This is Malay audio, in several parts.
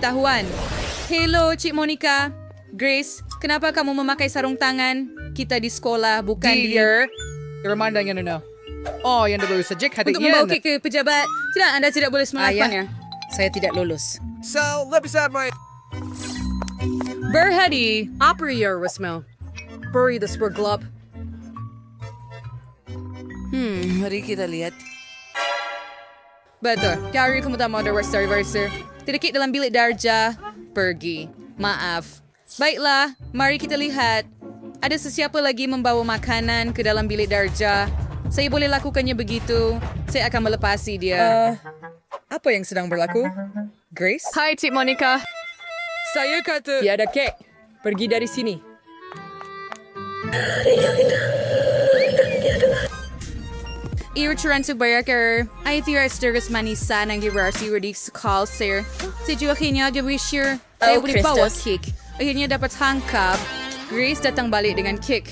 Tahuan. Hello, Cik Monica. Grace, kenapa kamu memakai sarung tangan? Kita di sekolah, bukan di... Dear, remanda yan na. Oh, yan baru saja hati Untuk membawa kek ke pejabat. Tidak, anda tidak boleh melakukannya. Saya tidak lulus. So, let me start my... Berhadi. Operator, Rasmel. Buri the spur glove. Mari kita lihat. Betul. Kari kamu tak mau ada reserver. Tidak dalam bilik darjah. Pergi. Maaf. Baiklah, mari kita lihat. Ada sesiapa lagi membawa makanan ke dalam bilik darjah? Saya boleh lakukannya begitu. Saya akan melepasi dia. Apa yang sedang berlaku? Grace? Hai, Cik Monica. Saya kata... Tiada kek. Pergi dari sini. Iuturan sebayar ay tiras terus manisan ang girasi redik sa call, sir. Si Joaquina de Wisher ay boleh bawa kick. Akhirnya dapat tangkap. Grace datang balik dengan kick.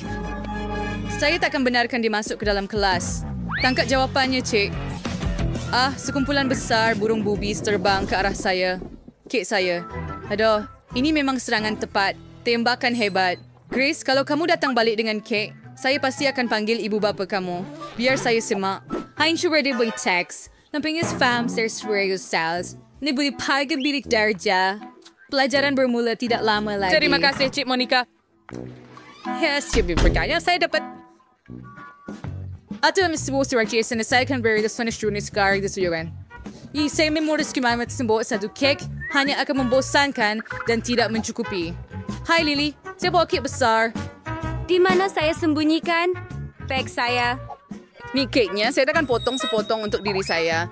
Saya takkan benarkan dia masuk ke dalam kelas. Tangkap jawapannya, Cik. Sekumpulan besar burung bubis terbang ke arah saya. Kick saya. Aduh, ini memang serangan tepat. Tembakan hebat. Grace, kalau kamu datang balik dengan kick, saya pasti akan panggil ibu bapa kamu. Biar saya semak. Hain syurga dia boleh teks. Nampingis fam ser serius sales. Ni boleh paga bilik darjah. Pelajaran bermula tidak lama lagi. Terima kasih, Cik Monica. Yes, Cik bertanya. Saya dapat... Ato ang sebuah surat na saya akan beri the Spanish Junior sekarang di suyuran. Saya memoris kimamat sembuh satu kek hanya akan membosankan dan tidak mencukupi. Hai Lily, saya bawa kek besar. Di mana saya sembunyikan? Bag saya. Ni keknya saya akan potong sepotong untuk diri saya.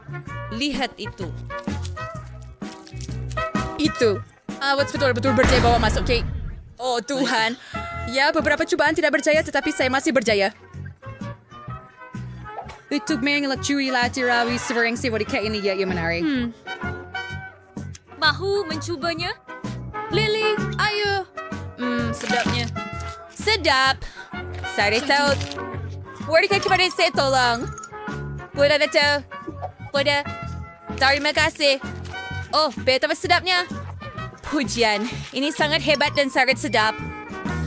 Lihat itu. Itu. Betul-betul berjaya bawa masuk kek. Oh Tuhan. Ya, beberapa cubaan tidak berjaya tetapi saya masih berjaya. Itu mengelak curi latirawi seberang siwa di kek ini ya menarik. Mahu mencubanya? Lily, ayo. Sedapnya. Sedap. Saya tahu. Wari kaki pada saya tolong. Boleh ada tahu. Boleh. Terima kasih. Oh, betapa sedapnya. Pujian. Ini sangat hebat dan sangat sedap.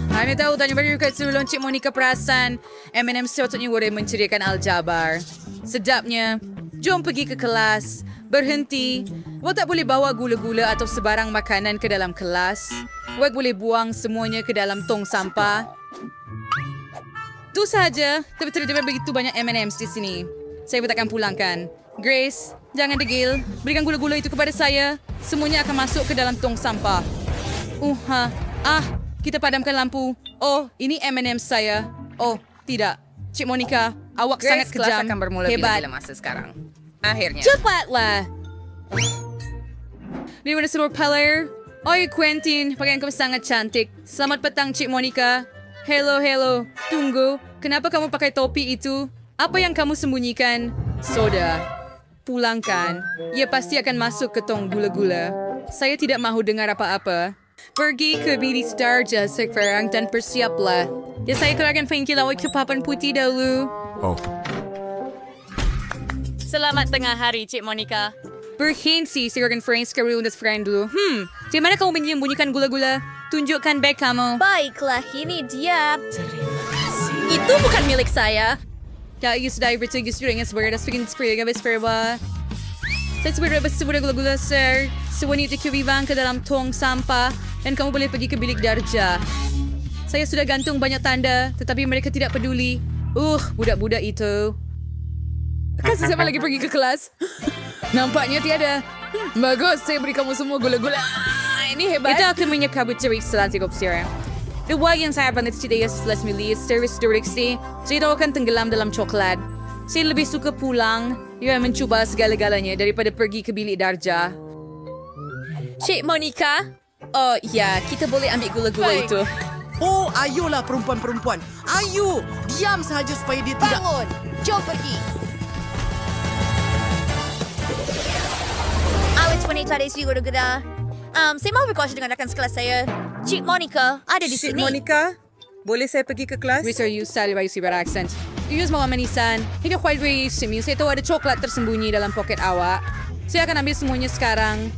Anda tahu tanya beri kat sebelum Cik Monica perasan. M&M sepatutnya boleh menceriakan aljabar. Sedapnya. Jom pergi ke kelas. Berhenti. Wak tak boleh bawa gula-gula atau sebarang makanan ke dalam kelas. Wak boleh buang semuanya ke dalam tong sampah. Itu sahaja. Tapi tidak begitu banyak M&M's di sini. Saya pun takkan pulangkan. Grace, jangan degil. Berikan gula-gula itu kepada saya. Semuanya akan masuk ke dalam tong sampah. Kita padamkan lampu. Oh, ini M&M saya. Oh, tidak. Cik Monica, awak Grace, sangat kejam. Kelas akan bermula Hebat. bila masa sekarang. Akhirnya. Cepatlah. Di mana seluruh player? Oi, Quentin. Pakaian kamu sangat cantik. Selamat petang, Cik Monica. Hello. Tunggu. Kenapa kamu pakai topi itu? Apa yang kamu sembunyikan? Soda. Pulangkan. Ia pasti akan masuk ke tong gula-gula. Saya tidak mahu dengar apa-apa. Pergi ke bilik darjah sekarang dan bersiaplah. Ya, saya keluarkan pengkilauan ke papan putih dahulu. Oh. Selamat tengah hari, Cik Monica. Berhenti, silakan friends ke room friend dulu. Di mana kamu menyembunyikan gula-gula? Tunjukkan bag kamu. Baiklah, ini dia. Itu bukan milik saya. Ya, ia sudah bertugas dengan sebuah speaking spray gabis perwa. Saya sebuah gula-gula, sir. Sebuah itu kebibang ke dalam tong sampah dan kamu boleh pergi ke bilik darjah. Saya sudah gantung banyak tanda, tetapi mereka tidak peduli. Budak-budak itu. Kasih saya lagi pergi ke kelas. Nampaknya tiada. Bagus, saya beri kamu semua gula-gula. Ini hebat. Itu akan menyekabut cerik selantik opsiran. Dua yang saya pandai tidak setelah milih service direksi, saya tahu akan tenggelam dalam coklat. Saya lebih suka pulang, mencuba segala-galanya daripada pergi ke bilik darjah. Cik Monica? Oh, ya, kita boleh ambil gula-gula itu. Oh, ayolah perempuan-perempuan. Ayo, diam sahaja supaya dia tidak... Bangun! Jom pergi! Awet wanita dari Sri Guru-Gura. Saya mahu berkuasa dengan rakan sekelas saya. Cik Monica ada di Cik sini. Monica, boleh saya pergi ke kelas? Mr. Yu, sali bayu si accent. Use mawa manisan. Hindi quite very simi. Saya tahu ada coklat tersembunyi dalam poket awak. Saya akan ambil semuanya sekarang.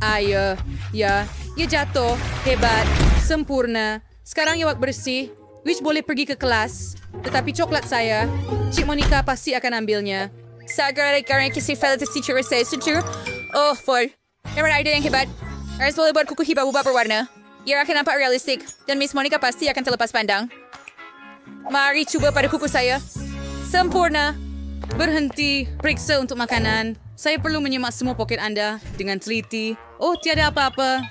Ya, ia jatuh. Hebat. Sempurna. Sekarang ia wak bersih. Which boleh pergi ke kelas. Tetapi coklat saya, Cik Monica pasti akan ambilnya. Sagara karena kasi fellow teacher saya setuju. Oh, Ford. Memang idea yang hebat. Harus boleh buat kuku hibah-hubah berwarna. Ia akan nampak realistik. Dan Miss Monica pasti akan terlepas pandang. Mari cuba pada kuku saya. Sempurna. Berhenti. Periksa untuk makanan. Saya perlu menyemak semua poket anda dengan teliti. Oh, tiada apa-apa.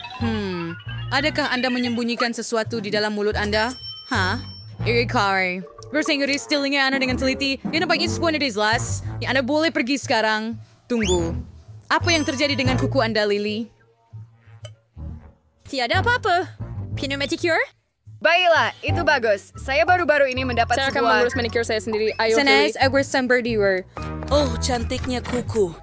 Adakah anda menyembunyikan sesuatu di dalam mulut anda? Kari. Bahasa Inggris stealingnya anda dengan teliti. Dia nampaknya sebuah dari jelas. Ya, anda boleh pergi sekarang. Tunggu. Apa yang terjadi dengan kuku anda, Lily? Tiada apa-apa. Pneumaticure? Baiklah, itu bagus. Saya baru-baru ini mendapat Saya akan sebuah... mengurus manicure saya sendiri. Ayo, Sanais, Lily. aku berdiwer. Oh, cantiknya kuku.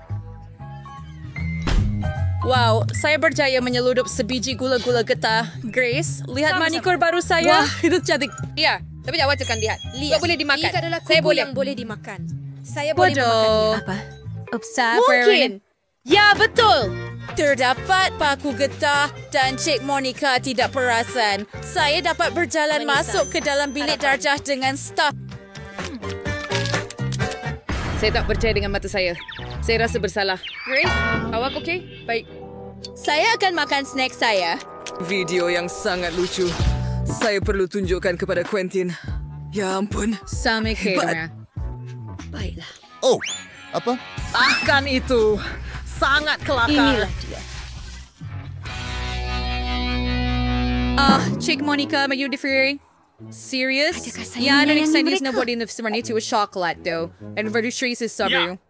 Wow, saya berjaya menyeludup sebiji gula-gula getah. Grace, lihat manicure baru saya. Wah, itu cantik. Iya, tapi awak akan lihat. Lihat, boleh dimakan. Ikat adalah Saya kuku boleh. yang boleh dimakan. Saya boleh Bodoh. memakannya. Apa? Mungkin. Ya, betul. Terdapat paku getah dan Cik Monica tidak perasan. Saya dapat berjalan masuk ke dalam bilik darjah dengan staf. Saya tak percaya dengan mata saya. Saya rasa bersalah. Grace, awak okey? Baik. Saya akan makan snack saya. Video yang sangat lucu. Saya perlu tunjukkan kepada Quentin. Ya ampun. Sama kira. Baiklah. Oh, apa? Bahkan itu. Sangat kelakar. Inilah dia. Cik Monica, are you differing? Serious? Adakah saya Yeah, I'm menyayangi excited mereka? na buat in the sebenarnya to a chocolate though. And very sure is sabayu.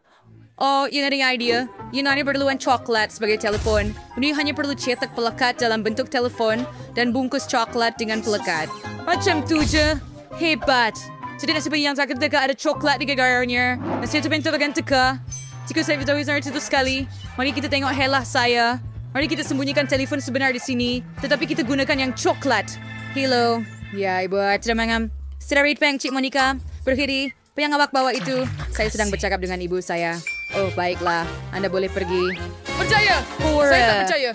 Oh, yun na rin idea. Yun na rin perluan coklat sebagai telepon. Kundi hanya perlu cetak pelekat dalam bentuk telepon dan bungkus coklat dengan pelekat. Macam tu je. Hebat. Jadi nasib yang sakit teka ada coklat di gagarnya. Nasib tu bentukan teka. Jika saya tahu itu sekali, mari kita tengok helah saya. Mari kita sembunyikan telefon sebenar di sini, tetapi kita gunakan yang coklat. Hello. Ya, ibu. Tidak mengam. Sedari peng, Cik Monica. Berdiri. Apa yang awak bawa itu? Saya sedang bercakap dengan ibu saya. Oh, baiklah. Anda boleh pergi. Percaya! Saya tak percaya.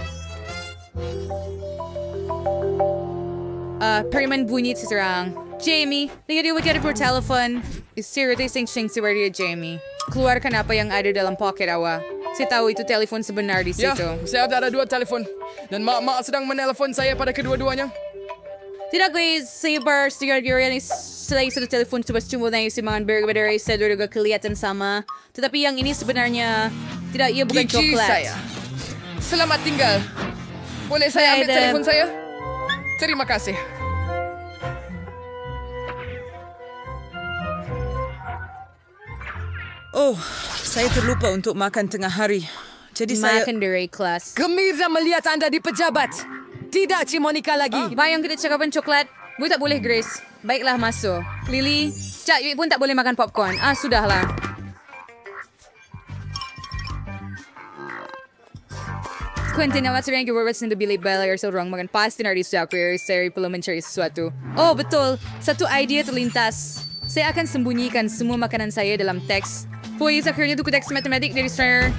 Periman bunyi seserang. Jamie, nangyari wag yata per telepon. Seriously sing sebaria Jamie. Keluarkan apa yang ada dalam poket awa. Saya tahu itu telepon sebenar di Ya, situ. saya ada 2 telefon. Dan mak-mak sedang menelpon saya pada kedua-duanya. Tidak guys, saya bersedia ni selain satu telefon sebab cuma na si mga burger sa juga kelihatan sama. Tetapi yang ini sebenarnya tidak, ia bukan Gigi coklat. saya. Selamat tinggal. Boleh saya ambil Ada. telefon saya? Terima kasih. Oh, saya terlupa untuk makan tengah hari. Jadi saya... Makan dari kelas. Gembira melihat anda di pejabat. Tidak, Cik Monica lagi. Bayang kita cakapan coklat. Bu tak boleh, Grace. Baiklah, masuk. Lily, Cak Yui pun tak boleh makan popcorn. Sudahlah. Quentin, awak sering keberbet di bilik balik seorang makan pasti nari sudah saya perlu mencari sesuatu. Oh, betul. Satu idea terlintas. Saya akan sembunyikan semua makanan saya dalam teks. Pois akhirnya itu teks matematik dari Strayer.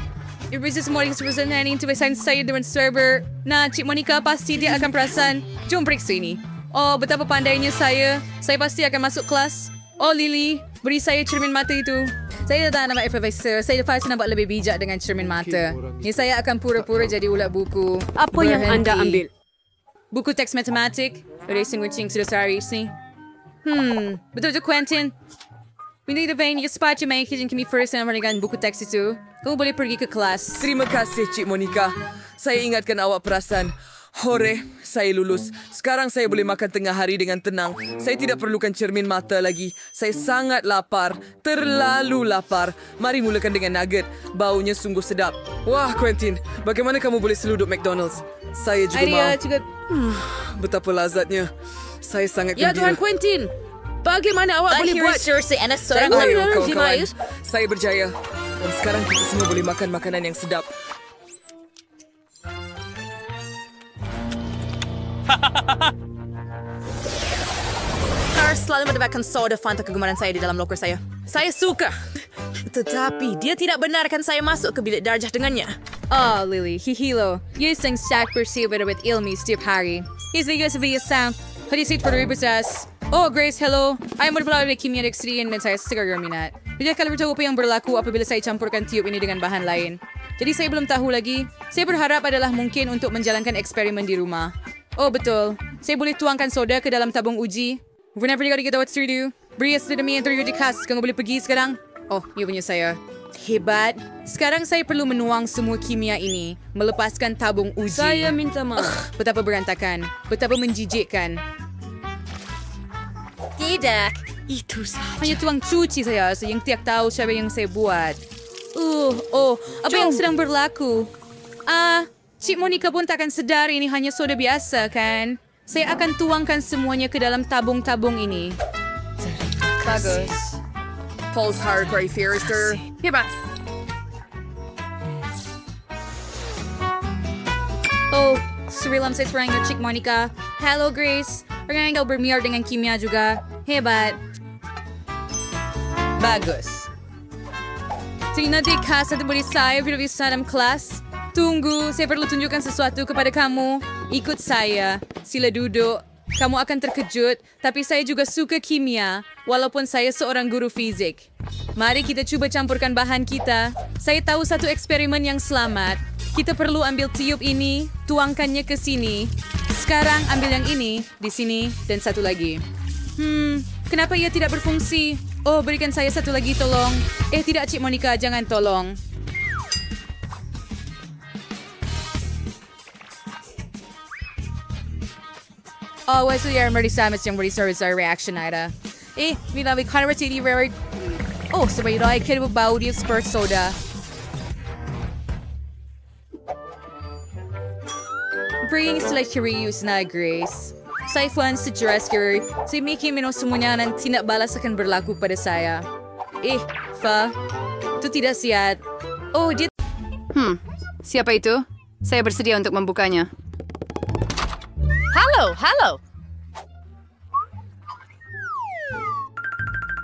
Ibu semua yang sebenarnya ini tulisan saya dengan server. Nah, Cik Monica pasti dia akan perasan. Jom periksa ini. Oh, betapa pandainya saya. Saya pasti akan masuk kelas. Oh, Lily, beri saya cermin mata itu. Saya tak nama profesor. Saya pasti nampak lebih bijak dengan cermin mata. Ini saya akan pura-pura jadi ulat buku. Apa yang anda ambil? Buku teks matematik. Dari sing-wicing sudah sehari ini. Betul tu Quentin. Pindah itu pain, sepatutnya may kitchen kami first na marikan buku teks itu. Kamu boleh pergi ke kelas. Terima kasih, Cik Monica. Saya ingatkan awak perasan. Hore, saya lulus. Sekarang saya boleh makan tengah hari dengan tenang. Saya tidak perlukan cermin mata lagi. Saya sangat lapar. Terlalu lapar. Mari mulakan dengan nugget. Baunya sungguh sedap. Wah, Quentin. Bagaimana kamu boleh seluduk McDonald's? Saya juga Idea mau. juga. Betapa lazatnya. Saya sangat Ya, gembira. Tuan Quentin. Bagaimana awak boleh buat... Seriously, Anna seorang Ayo, orang kawan-kawan. Saya berjaya. Dan sekarang kita semua boleh makan makanan yang sedap. Harus selalu mendapatkan soda Fanta kegemaran saya di dalam loker saya. Saya suka. Tetapi dia tidak benarkan saya masuk ke bilik darjah dengannya. Oh, Lily, hihilo. Yung stack perceiver with ilmi setiap hari. Isliga sa biasang. Hadisit for ribasas. Oh, Grace, hello. Ay mo pala kimia dextrian dan saya segar minat. Tidak kalau bertahu apa yang berlaku apabila saya campurkan tiup ini dengan bahan lain. Jadi saya belum tahu lagi. Saya berharap adalah mungkin untuk menjalankan eksperimen di rumah. Oh, betul. Saya boleh tuangkan soda ke dalam tabung uji. Whenever you gotta get what to do. Beri asli yang terjadi khas. Kamu boleh pergi sekarang? Oh, iya punya saya. Hebat. Sekarang saya perlu menuang semua kimia ini. Melepaskan tabung uji. Saya minta maaf. Betapa berantakan. Betapa menjijikkan. Tidak. Itu saja. Hanya tuang cuci saya. Saya yang tiap tahu siapa yang saya buat. Apa yang sedang berlaku? Cik Monica pun takkan sedar ini hanya soda biasa, kan? Saya akan tuangkan semuanya ke dalam tabung-tabung ini. Bagus. False Heart Cry Fiercer. Hebat. Oh, surilam saya serang Cik Monica. Hello, Grace. Orang yang bermiar dengan kimia juga. Hebat. Bagus. Tingnan di kas at boleh saya berbisa dalam kelas. Tunggu, saya perlu tunjukkan sesuatu kepada kamu. Ikut saya. Sila duduk. Kamu akan terkejut, tapi saya juga suka kimia, walaupun saya seorang guru fizik. Mari kita cuba campurkan bahan kita. Saya tahu satu eksperimen yang selamat. Kita perlu ambil tiup ini, tuangkannya ke sini. Sekarang ambil yang ini, di sini, dan satu lagi. Kenapa ia tidak berfungsi? Oh, berikan saya satu lagi, tolong. Tidak, Cik Monica, jangan tolong. Oh, what's the marisamas yung reserves our reaction ida? Mina may convertity rare. Oh, sabay ito ay kaya babaw di spurt soda. Bringing sila reuse na, Grace. Sa fun sa Jurassic, si Mickey minusumunya ng tinabala sa kan berlaku pada saya. Itu tidak sihat. Oh, dia... Siapa itu? Saya bersedia untuk membukanya. Halo.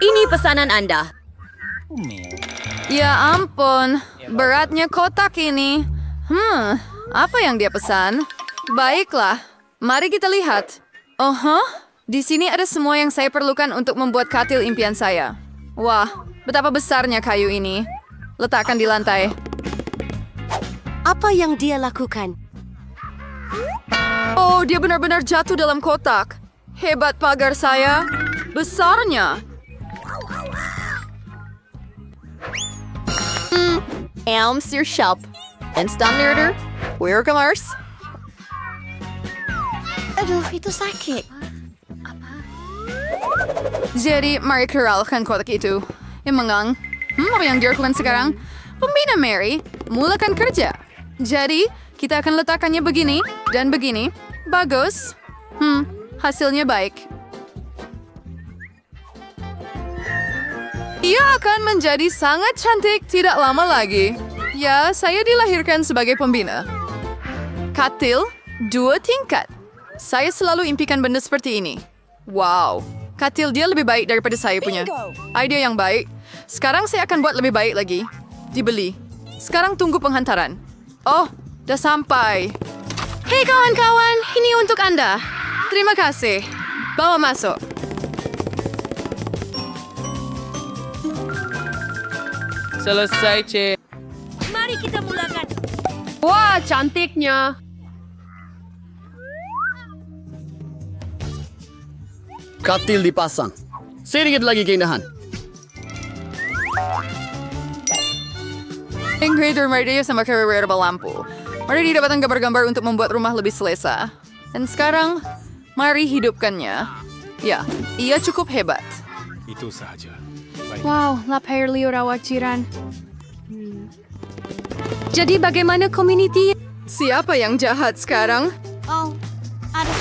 Ini pesanan Anda. Ya ampun, beratnya kotak ini. Apa yang dia pesan? Baiklah, mari kita lihat. Di sini ada semua yang saya perlukan untuk membuat katil impian saya. Wah, betapa besarnya kayu ini. Letakkan di lantai. Apa yang dia lakukan? Oh, dia benar-benar jatuh dalam kotak. Hebat pagar saya. Besarnya. Elms your shop. Instant order. Where commerce? Aduh, itu sakit. Jadi, mari keralkan kotak itu. Emang, apa yang dia lakukan sekarang? Pembina Mary, mulakan kerja. Jadi, kita akan letakkannya begini dan begini. Bagus. Hasilnya baik. Ia akan menjadi sangat cantik tidak lama lagi. Ya, saya dilahirkan sebagai pembina. Katil 2 tingkat. Saya selalu impikan benda seperti ini. Wow, katil dia lebih baik daripada saya punya. Ide yang baik. Sekarang saya akan buat lebih baik lagi. Dibeli. Sekarang tunggu penghantaran. Oh, dah sampai. Hei kawan-kawan, ini untuk Anda. Terima kasih. Bawa masuk. Selesai, Cik. Mari kita mulakan. Wah, cantiknya. Katil dipasang. Sedikit lagi keindahan. Ingredient media sama carrier lampu. Mari didapatkan gambar-gambar untuk membuat rumah lebih selesa. Dan sekarang, mari hidupkannya. Ya, ia cukup hebat. Itu saja. Wow, lapar liur awajiran. Jadi bagaimana community? Siapa yang jahat sekarang? Oh, ada.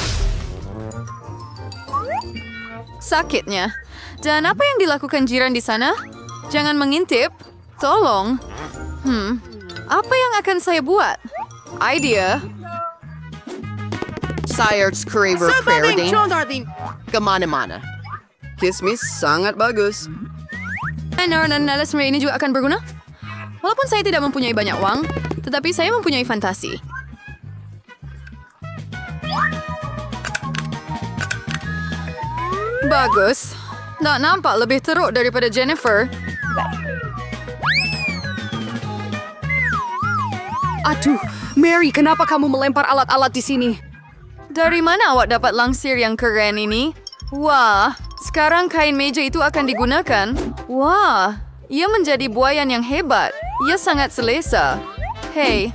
Sakitnya. Dan apa yang dilakukan jiran di sana? Jangan mengintip. Tolong. Apa yang akan saya buat? Idea. Sire's Craver Parading. Kemana-mana. Kismis sangat bagus. Nalas ini juga akan berguna? Walaupun saya tidak mempunyai banyak uang, tetapi saya mempunyai fantasi. Bagus. Tak nampak lebih teruk daripada Jennifer. Aduh, Mary, kenapa kamu melempar alat-alat di sini? Dari mana awak dapat langsir yang keren ini? Wah, sekarang kain meja itu akan digunakan. Wah, ia menjadi buayan yang hebat. Ia sangat selesa. Hei,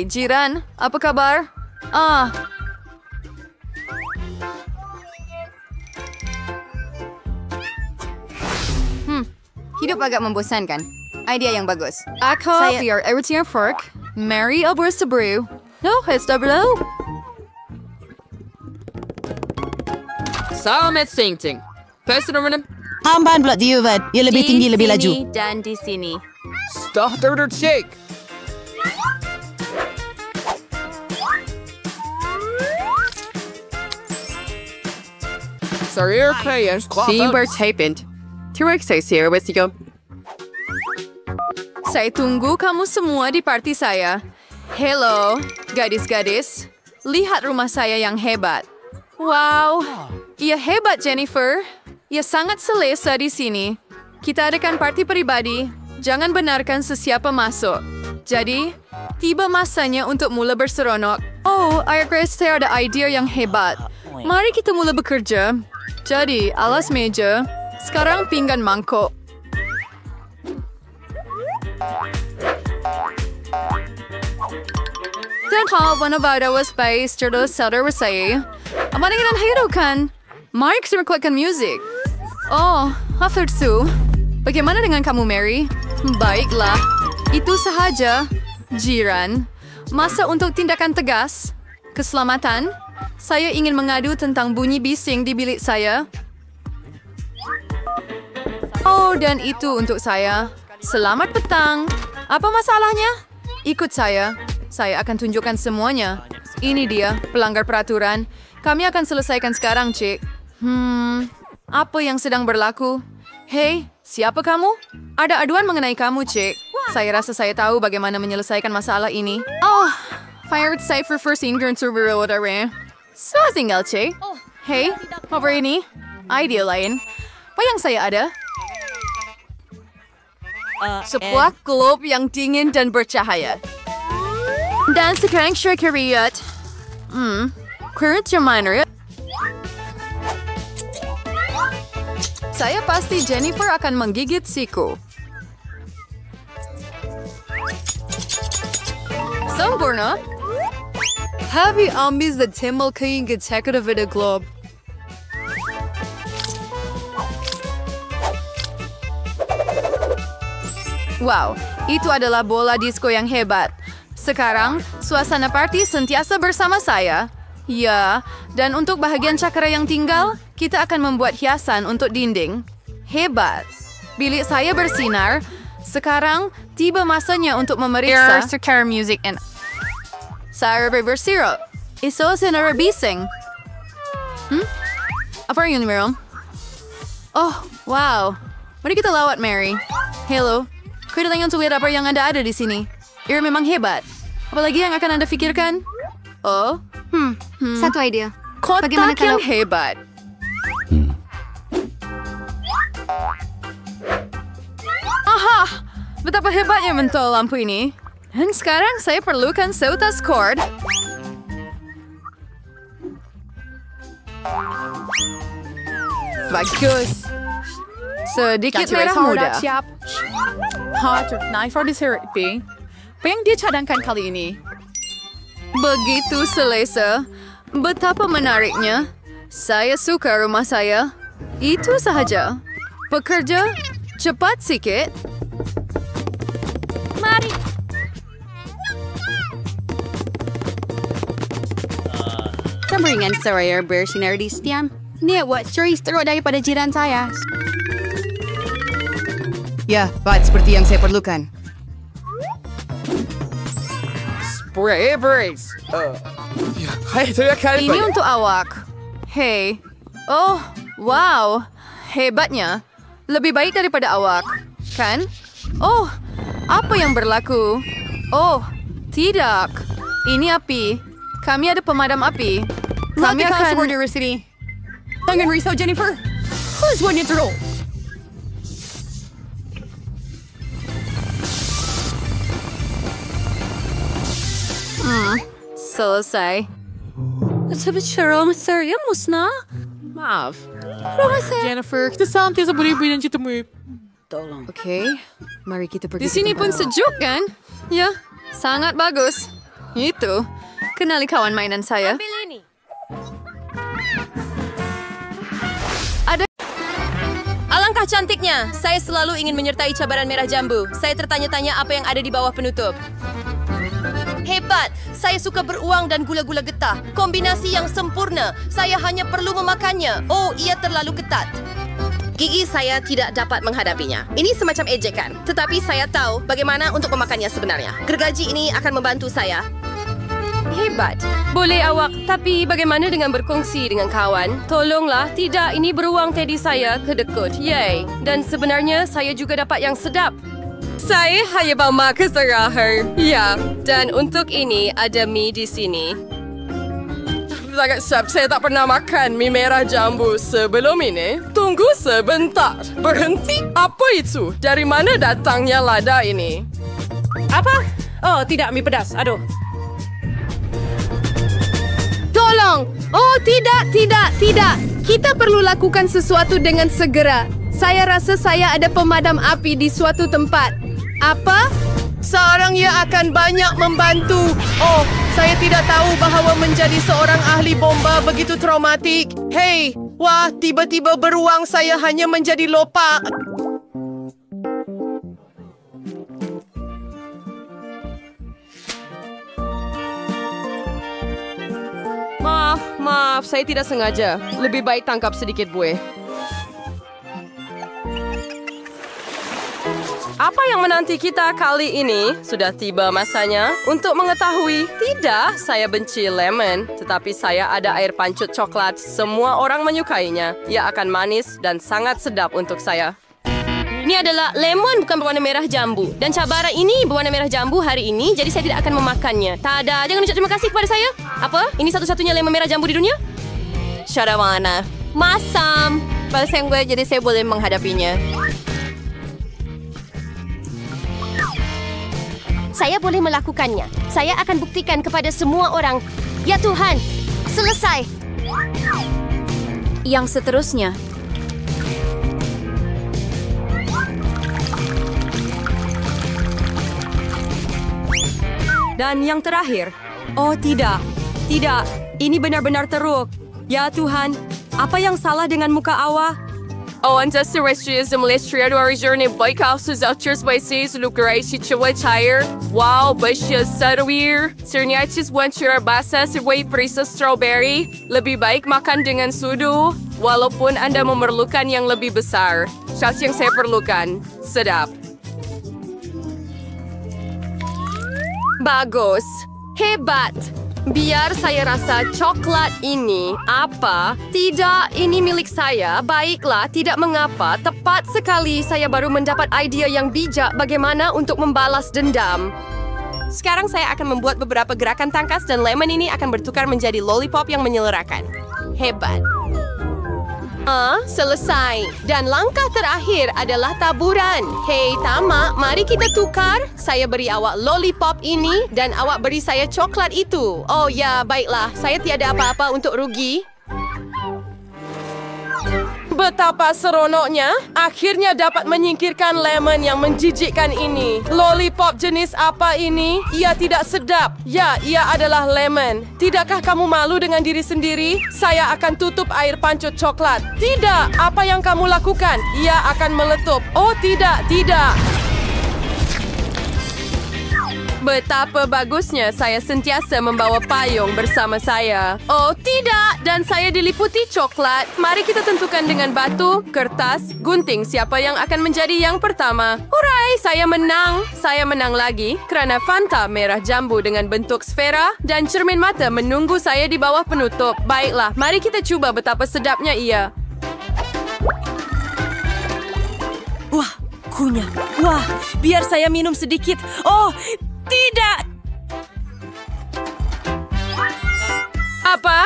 jiran, apa kabar? Hidup agak membosankan. Idea yang bagus. Ako, biar everything fork. Mary Albers Brew. No, SW. Selamat Singting. Personal renam. Hamban pula diubat. Ia lebih tinggi, lebih laju. Di sini dan di sini. Starter shake. Sarir players. Cybertapent. T-Rex saya siya. Saya tunggu kamu semua di party saya. Hello, gadis-gadis. Lihat rumah saya yang hebat. Wow, ia hebat, Jennifer. Ia sangat selesa di sini. Kita adakan party pribadi. Jangan benarkan sesiapa masuk. Jadi, tiba masanya untuk mula berseronok. Oh, Ayah Grace, saya ada idea yang hebat. Mari kita mula bekerja. Jadi, alas meja. Sekarang pinggan mangkok. Dan hal vanavada was based on the seller say, "Apa dengan hidupan? Mike merekordkan musik." Oh, after two. Bagaimana dengan kamu, Mary? Baiklah, itu sahaja. Jiran, masa untuk tindakan tegas. Keselamatan. Saya ingin mengadu tentang bunyi bising di bilik saya. Oh, dan itu untuk saya. Selamat petang. Apa masalahnya? Ikut saya. Saya akan tunjukkan semuanya. Ini dia, pelanggar peraturan. Kami akan selesaikan sekarang, Cik. Apa yang sedang berlaku? Hei, siapa kamu? Ada aduan mengenai kamu, Cik. Saya rasa saya tahu bagaimana menyelesaikan masalah ini. Oh, Pirate Cypher first Indian Survey Roadare. Sudah tinggal, Cik. Hei, apa ini? Idea lain. Apa yang saya ada? Sebuah globe yang dingin dan bercahaya. Dan sekarang Shrekariat. Current reminder. Saya pasti Jennifer akan menggigit siku. Sempurna. Happy ambis the Timmel King gets hacked of the globe. Wow, itu adalah bola disco yang hebat. Sekarang, suasana party sentiasa bersama saya. Ya, dan untuk bahagian cakra yang tinggal, kita akan membuat hiasan untuk dinding. Hebat. Bilik saya bersinar. Sekarang, tiba masanya untuk memeriksa. Cakra music and saya bersirup. Iso sinara bising. Apa yang meron? Oh, wow. Mari kita lawat, Mary. Hello. Kuda dengan tulis apa yang Anda ada di sini. Ia memang hebat. Apalagi yang akan Anda pikirkan? Oh? Satu idea. Kotak Bagaimana kalau... yang hebat. Aha! Betapa hebatnya mentol lampu ini. Dan sekarang saya perlukan seutas cord. Bagus. Sedikit merah muda. Knife or therapy. Apa yang dia cadangkan kali ini? Begitu selesa. Betapa menariknya. Saya suka rumah saya. Itu sahaja. Pekerja, cepat sikit. Mari. Sambringan saya bersinar di setiap. Nia buat stories teruk daripada jiran saya. Ya, Pat, seperti yang saya perlukan. Spray brace. Ini untuk awak. Hei. Oh, wow. Hebatnya. Lebih baik daripada awak. Kan? Oh, Apa yang berlaku? Oh, tidak. Ini api. Kami ada pemadam api. Kami akan... dari sini. Jangan risau, Jennifer. Who's one to roll? Selesai. Maaf. Jennifer, kita santai sa buli-buli ng chito mo. Okay, mari kita pergi. Di sini pun sejuk kan? Ya, sangat bagus. Itu. Kenali kawan mainan saya. Alangkah cantiknya. Saya selalu ingin menyertai cabaran merah jambu. Saya tertanya-tanya apa yang ada di bawah penutup. Hebat! Saya suka beruang dan gula-gula getah. Kombinasi yang sempurna. Saya hanya perlu memakannya. Oh, ia terlalu ketat. Gigi saya tidak dapat menghadapinya. Ini semacam ejekan. Tetapi saya tahu bagaimana untuk memakannya sebenarnya. Gergaji ini akan membantu saya. Hebat. Boleh awak, tapi bagaimana dengan berkongsi dengan kawan? Tolonglah, tidak, ini beruang teddy saya kedekut. Yay. Dan sebenarnya saya juga dapat yang sedap. Saya hanya bawa makan terakhir. Ya, dan untuk ini ada mie di sini. Sangat siap, saya tak pernah makan mie merah jambu sebelum ini. Tunggu sebentar. Berhenti? Apa itu? Dari mana datangnya lada ini? Apa? Oh, tidak, mie pedas. Aduh. Tolong! Oh, tidak. Kita perlu lakukan sesuatu dengan segera. Saya rasa saya ada pemadam api di suatu tempat. Apa? Seorang ia akan banyak membantu. Oh, saya tidak tahu bahawa menjadi seorang ahli bomba begitu traumatik. Hei, wah, tiba-tiba beruang saya hanya menjadi lopak. Maaf, saya tidak sengaja. Lebih baik tangkap sedikit buih. Apa yang menanti kita kali ini? Sudah tiba masanya untuk mengetahui. Tidak, saya benci lemon. Tetapi saya ada air pancut coklat. Semua orang menyukainya. Ia akan manis dan sangat sedap untuk saya. Ini adalah lemon bukan berwarna merah jambu. Dan cabaran ini berwarna merah jambu hari ini. Jadi saya tidak akan memakannya. Tada, jangan ucap terima kasih kepada saya. Apa? Ini satu-satunya lemon merah jambu di dunia? Syara mana? Masam. Balsam gue jadi saya boleh menghadapinya. Saya boleh melakukannya. Saya akan buktikan kepada semua orang. Ya Tuhan, selesai. Yang seterusnya. Dan yang terakhir. Oh tidak, tidak. Ini benar-benar teruk. Ya Tuhan, apa yang salah dengan muka awak? Oh, anda serestries de molestria do original baik houses outers by seas lugarai si chawai chair. Wow, basya sadawir. Serniatis wancura basa sirway perisa strawberry. Lebih baik makan dengan sudu. Walaupun anda memerlukan yang lebih besar. Saus yang saya perlukan. Sedap. Bagus. Hebat. Biar saya rasa coklat ini. Apa? Tidak, ini milik saya. Baiklah, tidak mengapa. Tepat sekali saya baru mendapat idea yang bijak bagaimana untuk membalas dendam. Sekarang saya akan membuat beberapa gerakan tangkas dan lemon ini akan bertukar menjadi lollipop yang menyelerakan. Hebat. Selesai. Dan langkah terakhir adalah taburan. Hei, Tama, mari kita tukar. Saya beri awak lollipop ini dan awak beri saya coklat itu. Oh ya, baiklah. Saya tiada apa-apa untuk rugi. Betapa seronoknya. Akhirnya dapat menyingkirkan lemon yang menjijikkan ini. Lollipop jenis apa ini? Ia tidak sedap. Ya, ia adalah lemon. Tidakkah kamu malu dengan diri sendiri? Saya akan tutup air pancut coklat. Tidak. Apa yang kamu lakukan? Ia akan meletup. Oh, tidak. Betapa bagusnya saya sentiasa membawa payung bersama saya. Oh, tidak. Dan saya diliputi coklat. Mari kita tentukan dengan batu, kertas, gunting siapa yang akan menjadi yang pertama. Hurai, saya menang. Saya menang lagi kerana Fanta merah jambu dengan bentuk sfera dan cermin mata menunggu saya di bawah penutup. Baiklah, mari kita cuba betapa sedapnya ia. Wah, Kunyah. Wah, biar saya minum sedikit. Oh, tidak. Apa?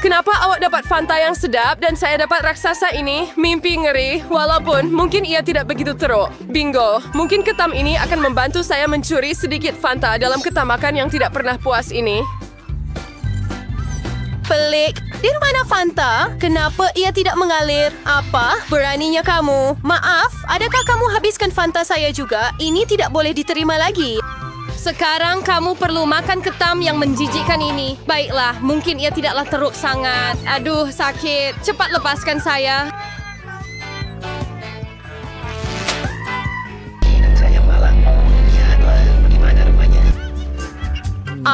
Kenapa awak dapat Fanta yang sedap dan saya dapat raksasa ini? Mimpi ngeri. Walaupun mungkin ia tidak begitu teruk. Bingo. Mungkin ketam ini akan membantu saya mencuri sedikit Fanta dalam ketamakan yang tidak pernah puas ini. Pelik. Di mana Fanta? Kenapa ia tidak mengalir? Apa? Beraninya kamu. Maaf, adakah kamu habiskan Fanta saya juga? Ini tidak boleh diterima lagi. Sekarang kamu perlu makan ketam yang menjijikkan ini. Baiklah, mungkin ia tidaklah teruk sangat. Aduh, sakit. Cepat lepaskan saya. Saya malang. Lihatlah bagaimana rupanya.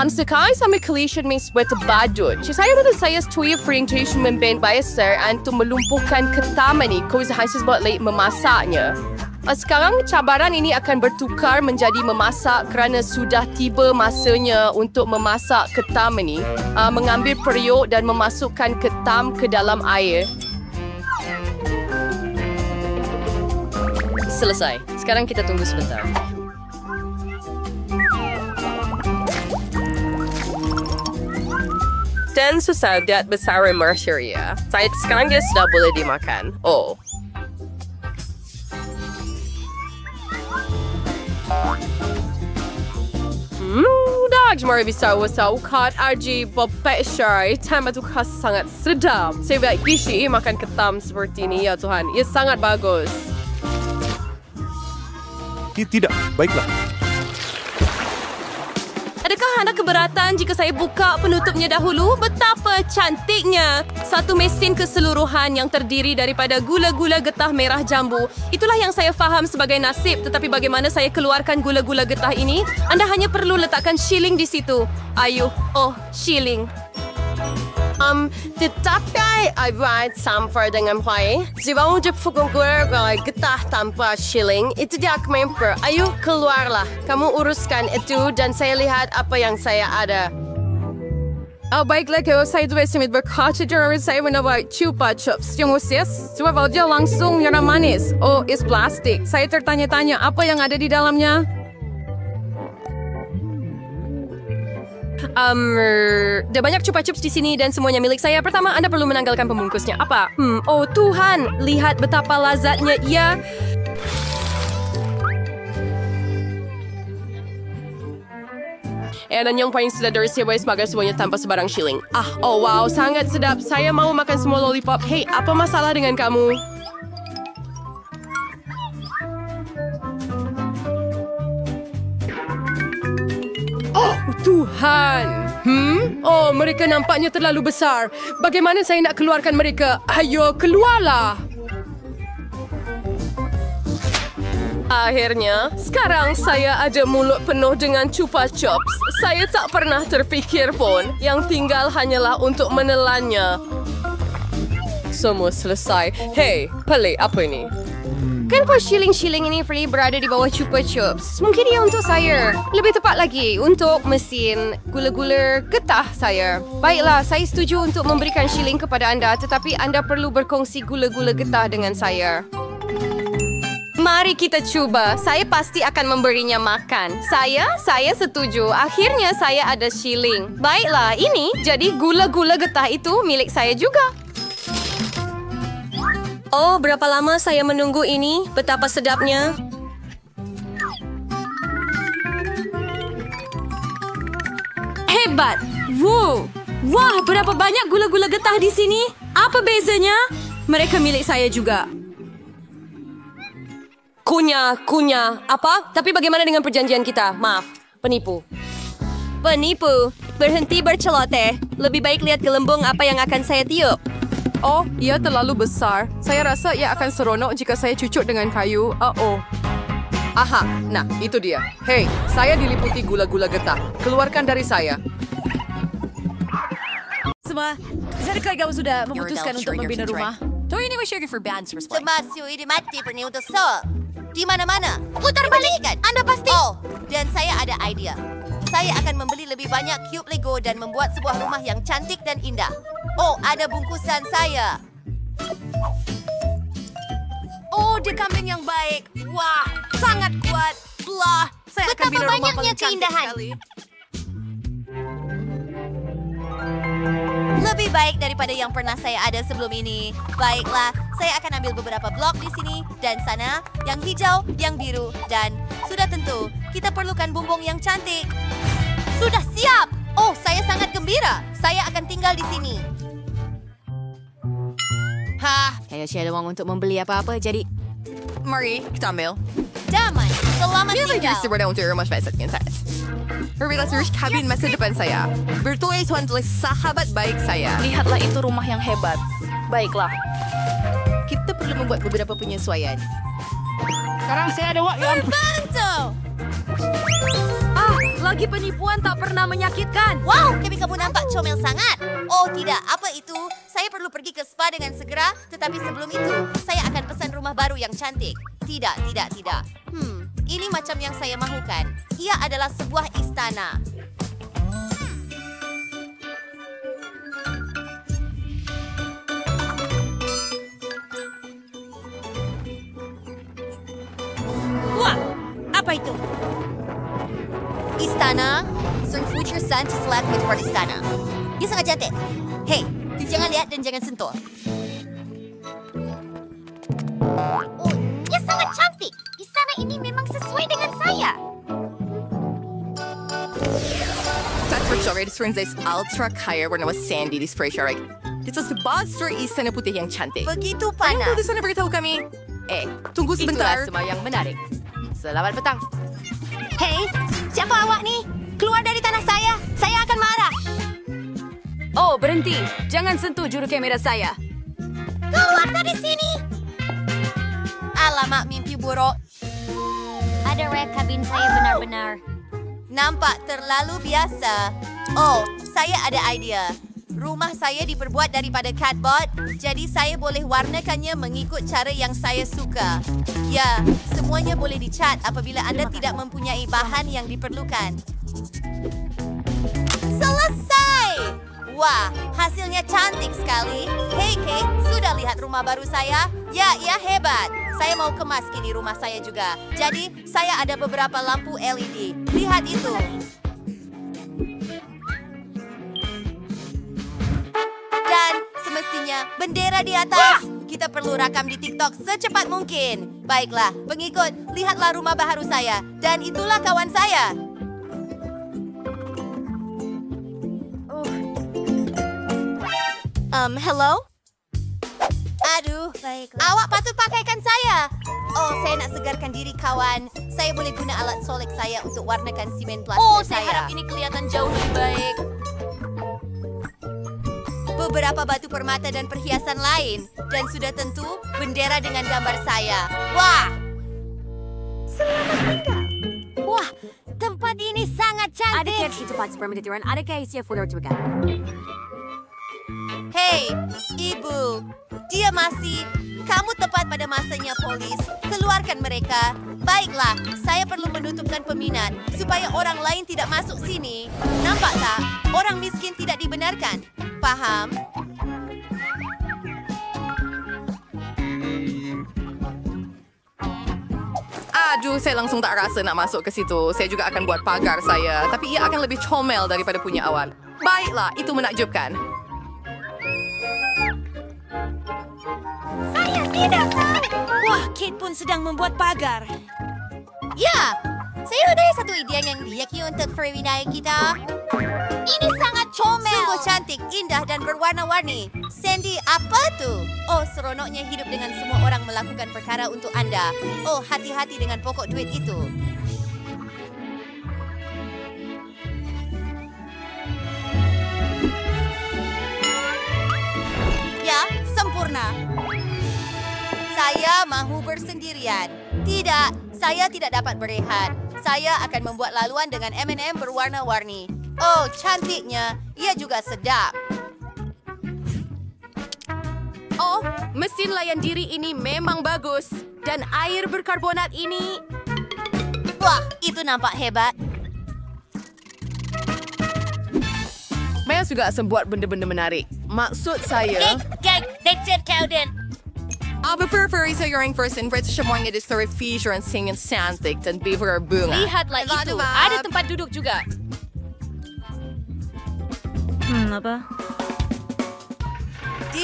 Sekali sampai collision may sweat badut. Saya rasa saya setuju orientation memben biaser untuk melumpuhkan ketam ini. Kau harus buat late memasaknya. Sekarang cabaran ini akan bertukar menjadi memasak kerana sudah tiba masanya untuk memasak ketam ini. Mengambil periuk dan memasukkan ketam ke dalam air. Selesai. Sekarang kita tunggu sebentar. Dan sesadat besar Merceria. Saya sekarang dia sudah boleh dimakan. Oh. Dah jemari besar wasa ukat RG bopek syari. Time itu khas sangat sedap. Saya baik gishi makan ketam seperti ini ya Tuhan. Ia sangat bagus. Tidak, baiklah. Adakah anda keberatan jika saya buka penutupnya dahulu? Betapa cantiknya! Satu mesin keseluruhan yang terdiri daripada gula-gula getah merah jambu. Itulah yang saya faham sebagai nasib. Tetapi bagaimana saya keluarkan gula-gula getah ini? Anda hanya perlu letakkan shilling di situ. Ayuh, oh, shilling. Tetapi I buat sampah dengan baik. Sebab untuk funggur getah tanpa shilling, itu dia memper. Ayo keluarlah. Kamu uruskan itu dan saya lihat apa yang saya ada. Baiklah, kalau saya tuh estimate berkaca dari saya menawar chupa chups. Yang usia, sebab dia langsung yang manis. Oh, is plastik. Saya tertanya-tanya apa yang ada di dalamnya. Ada banyak chupa chups di sini dan semuanya milik saya. Pertama, Anda perlu menanggalkan pembungkusnya. Apa? Oh Tuhan, lihat betapa lazatnya ia. Dan yang paling sedap dari saya sebagai semuanya tanpa sebarang shilling. Oh wow, sangat sedap. Saya mau makan semua lollipop. Hey, apa masalah dengan kamu? Oh, Tuhan. Oh, mereka nampaknya terlalu besar. Bagaimana saya nak keluarkan mereka? Ayo, keluarlah. Akhirnya, sekarang saya ada mulut penuh dengan chupa chups. Saya tak pernah terfikir pun. Yang tinggal hanyalah untuk menelannya. Semua selesai. Hey, pelik apa ini? Kenapa shilling-shilling ini free berada di bawah chupa chups? Mungkin ia untuk saya. Lebih tepat lagi, untuk mesin gula-gula getah saya. Baiklah, saya setuju untuk memberikan shilling kepada anda, tetapi anda perlu berkongsi gula-gula getah dengan saya. Mari kita cuba. Saya pasti akan memberinya makan. Saya setuju. Akhirnya saya ada shilling. Baiklah, ini jadi gula-gula getah itu milik saya juga. Oh, berapa lama saya menunggu ini? Betapa sedapnya. Hebat! Wow! Wah, berapa banyak gula-gula getah di sini? Apa bezanya? Mereka milik saya juga. Kunyah. Apa? Tapi bagaimana dengan perjanjian kita? Maaf, penipu. Penipu. Berhenti berceloteh. Lebih baik lihat gelembung apa yang akan saya tiup. Oh, ia terlalu besar. Saya rasa ia akan seronok jika saya cucuk dengan kayu. Aha, nah itu dia. Hei, saya diliputi gula-gula getah. Keluarkan dari saya. Semua, adakah kamu sudah memutuskan untuk membina rumah? Termasuk ini mati perni untuk sol. Di mana-mana. Putar balik. Anda pasti. Oh, dan saya ada idea. Saya akan membeli lebih banyak cube Lego dan membuat sebuah rumah yang cantik dan indah. Oh, ada bungkusan saya. Oh, dia kambing yang baik. Wah, sangat kuat. Blah, saya akan bina rumah paling cantik sekali. Lebih baik daripada yang pernah saya ada sebelum ini. Baiklah, saya akan ambil beberapa blok di sini dan sana, yang hijau, yang biru, dan sudah tentu, kita perlukan bumbung yang cantik. Sudah siap! Oh, saya sangat gembira. Saya akan tinggal di sini. Kayaknya saya ada uang untuk membeli apa-apa, jadi... Mari, kita ambil. Damai, selamat Bila tinggal. lagi sebenarnya untuk rumah spesifik yang saya. Berbeda seluruh kabin masa depan saya. Bertulis-tulis oleh sahabat baik saya. Lihatlah itu rumah yang hebat. Baiklah. Kita perlu membuat beberapa penyesuaian. Sekarang saya ada uang. Bantu! Lagi penipuan tak pernah menyakitkan. Wow, Kevin, kamu nampak comel sangat. Oh tidak, apa itu? Saya perlu pergi ke spa dengan segera, tetapi sebelum itu, saya akan pesan rumah baru yang cantik. Tidak. Ini macam yang saya mahukan. Ia adalah sebuah istana. Wah, apa itu? Istana, Sun Future Sun to select with word istana. Dia sangat cantik. Hei, jangan lihat dan jangan sentuh. Oh, dia sangat cantik. Istana ini memang sesuai dengan saya. That's for sure. This brings this ultra kaya warna sandy di spray sharik. Itu sebuah story istana putih yang cantik. Begitu Yang panas. perlu sana beritahu kami. Tunggu sebentar. Itulah semua yang menarik. Selamat petang. Hei, siapa awak ni? Keluar dari tanah saya. Saya akan marah. Oh, berhenti. Jangan sentuh juru kamera saya. Keluar dari sini. Alamak, mimpi buruk. Ada rek kabin saya benar-benar. Nampak terlalu biasa. Oh, saya ada idea. Rumah saya diperbuat daripada cardboard, jadi saya boleh warnakannya mengikut cara yang saya suka. Ya, semuanya boleh dicat apabila anda tidak mempunyai bahan yang diperlukan. Selesai! Wah, hasilnya cantik sekali. Hei, Kate, sudah lihat rumah baru saya? Ya, hebat. Saya mau kemas kini rumah saya juga. Jadi, saya ada beberapa lampu LED. Lihat itu. Dan semestinya bendera di atas. Kita perlu rakam di TikTok secepat mungkin. Baiklah, pengikut, lihatlah rumah baru saya. Dan itulah kawan saya. Hello? Aduh, baiklah. Awak patut pakaikan saya. Oh, saya nak segarkan diri, kawan. Saya boleh guna alat solek saya untuk warnakan simen plaster saya. Saya harap ini kelihatan jauh lebih baik. Beberapa batu permata dan perhiasan lain. Dan sudah tentu, bendera dengan gambar saya. Wah! Selamat tinggal. Wah, tempat ini sangat cantik. Adakah itu tempat permitiran? Adakah isi folder juga? Hei, ibu. Dia masih... Kamu tepat pada masanya, polis. Keluarkan mereka. Baiklah, saya perlu menutupkan peminat supaya orang lain tidak masuk sini. Nampak tak? Orang miskin tidak dibenarkan. Faham? Aduh, saya langsung tak rasa nak masuk ke situ. Saya juga akan buat pagar saya. Tapi ia akan lebih comel daripada punya awal. Baiklah, itu menakjubkan. Saya tidak tahu. Wah, Kate pun sedang membuat pagar. Ya, saya ada satu ide yang diyaki untuk perwinaya kita. Ini sangat comel. Sungguh cantik, indah dan berwarna-warni. Sandy, apa tuh? Oh, seronoknya hidup dengan semua orang melakukan perkara untuk anda. Oh, hati-hati dengan pokok duit itu. Ya, sempurna. Saya mahu bersendirian. Tidak, saya tidak dapat berehat. Saya akan membuat laluan dengan M&M berwarna-warni. Oh, cantiknya. Ia juga sedap. Oh, mesin layan diri ini memang bagus. Dan air berkarbonat ini... Wah, itu nampak hebat. Maya juga akan buat benda-benda menarik. Maksud saya... Lecture kau, Den. Aba Furfurry sa yung first invite siya mo nga story feature and singing santik dan beaver bunga. Lihatlah itu. Ada tempat duduk juga. Apa? Di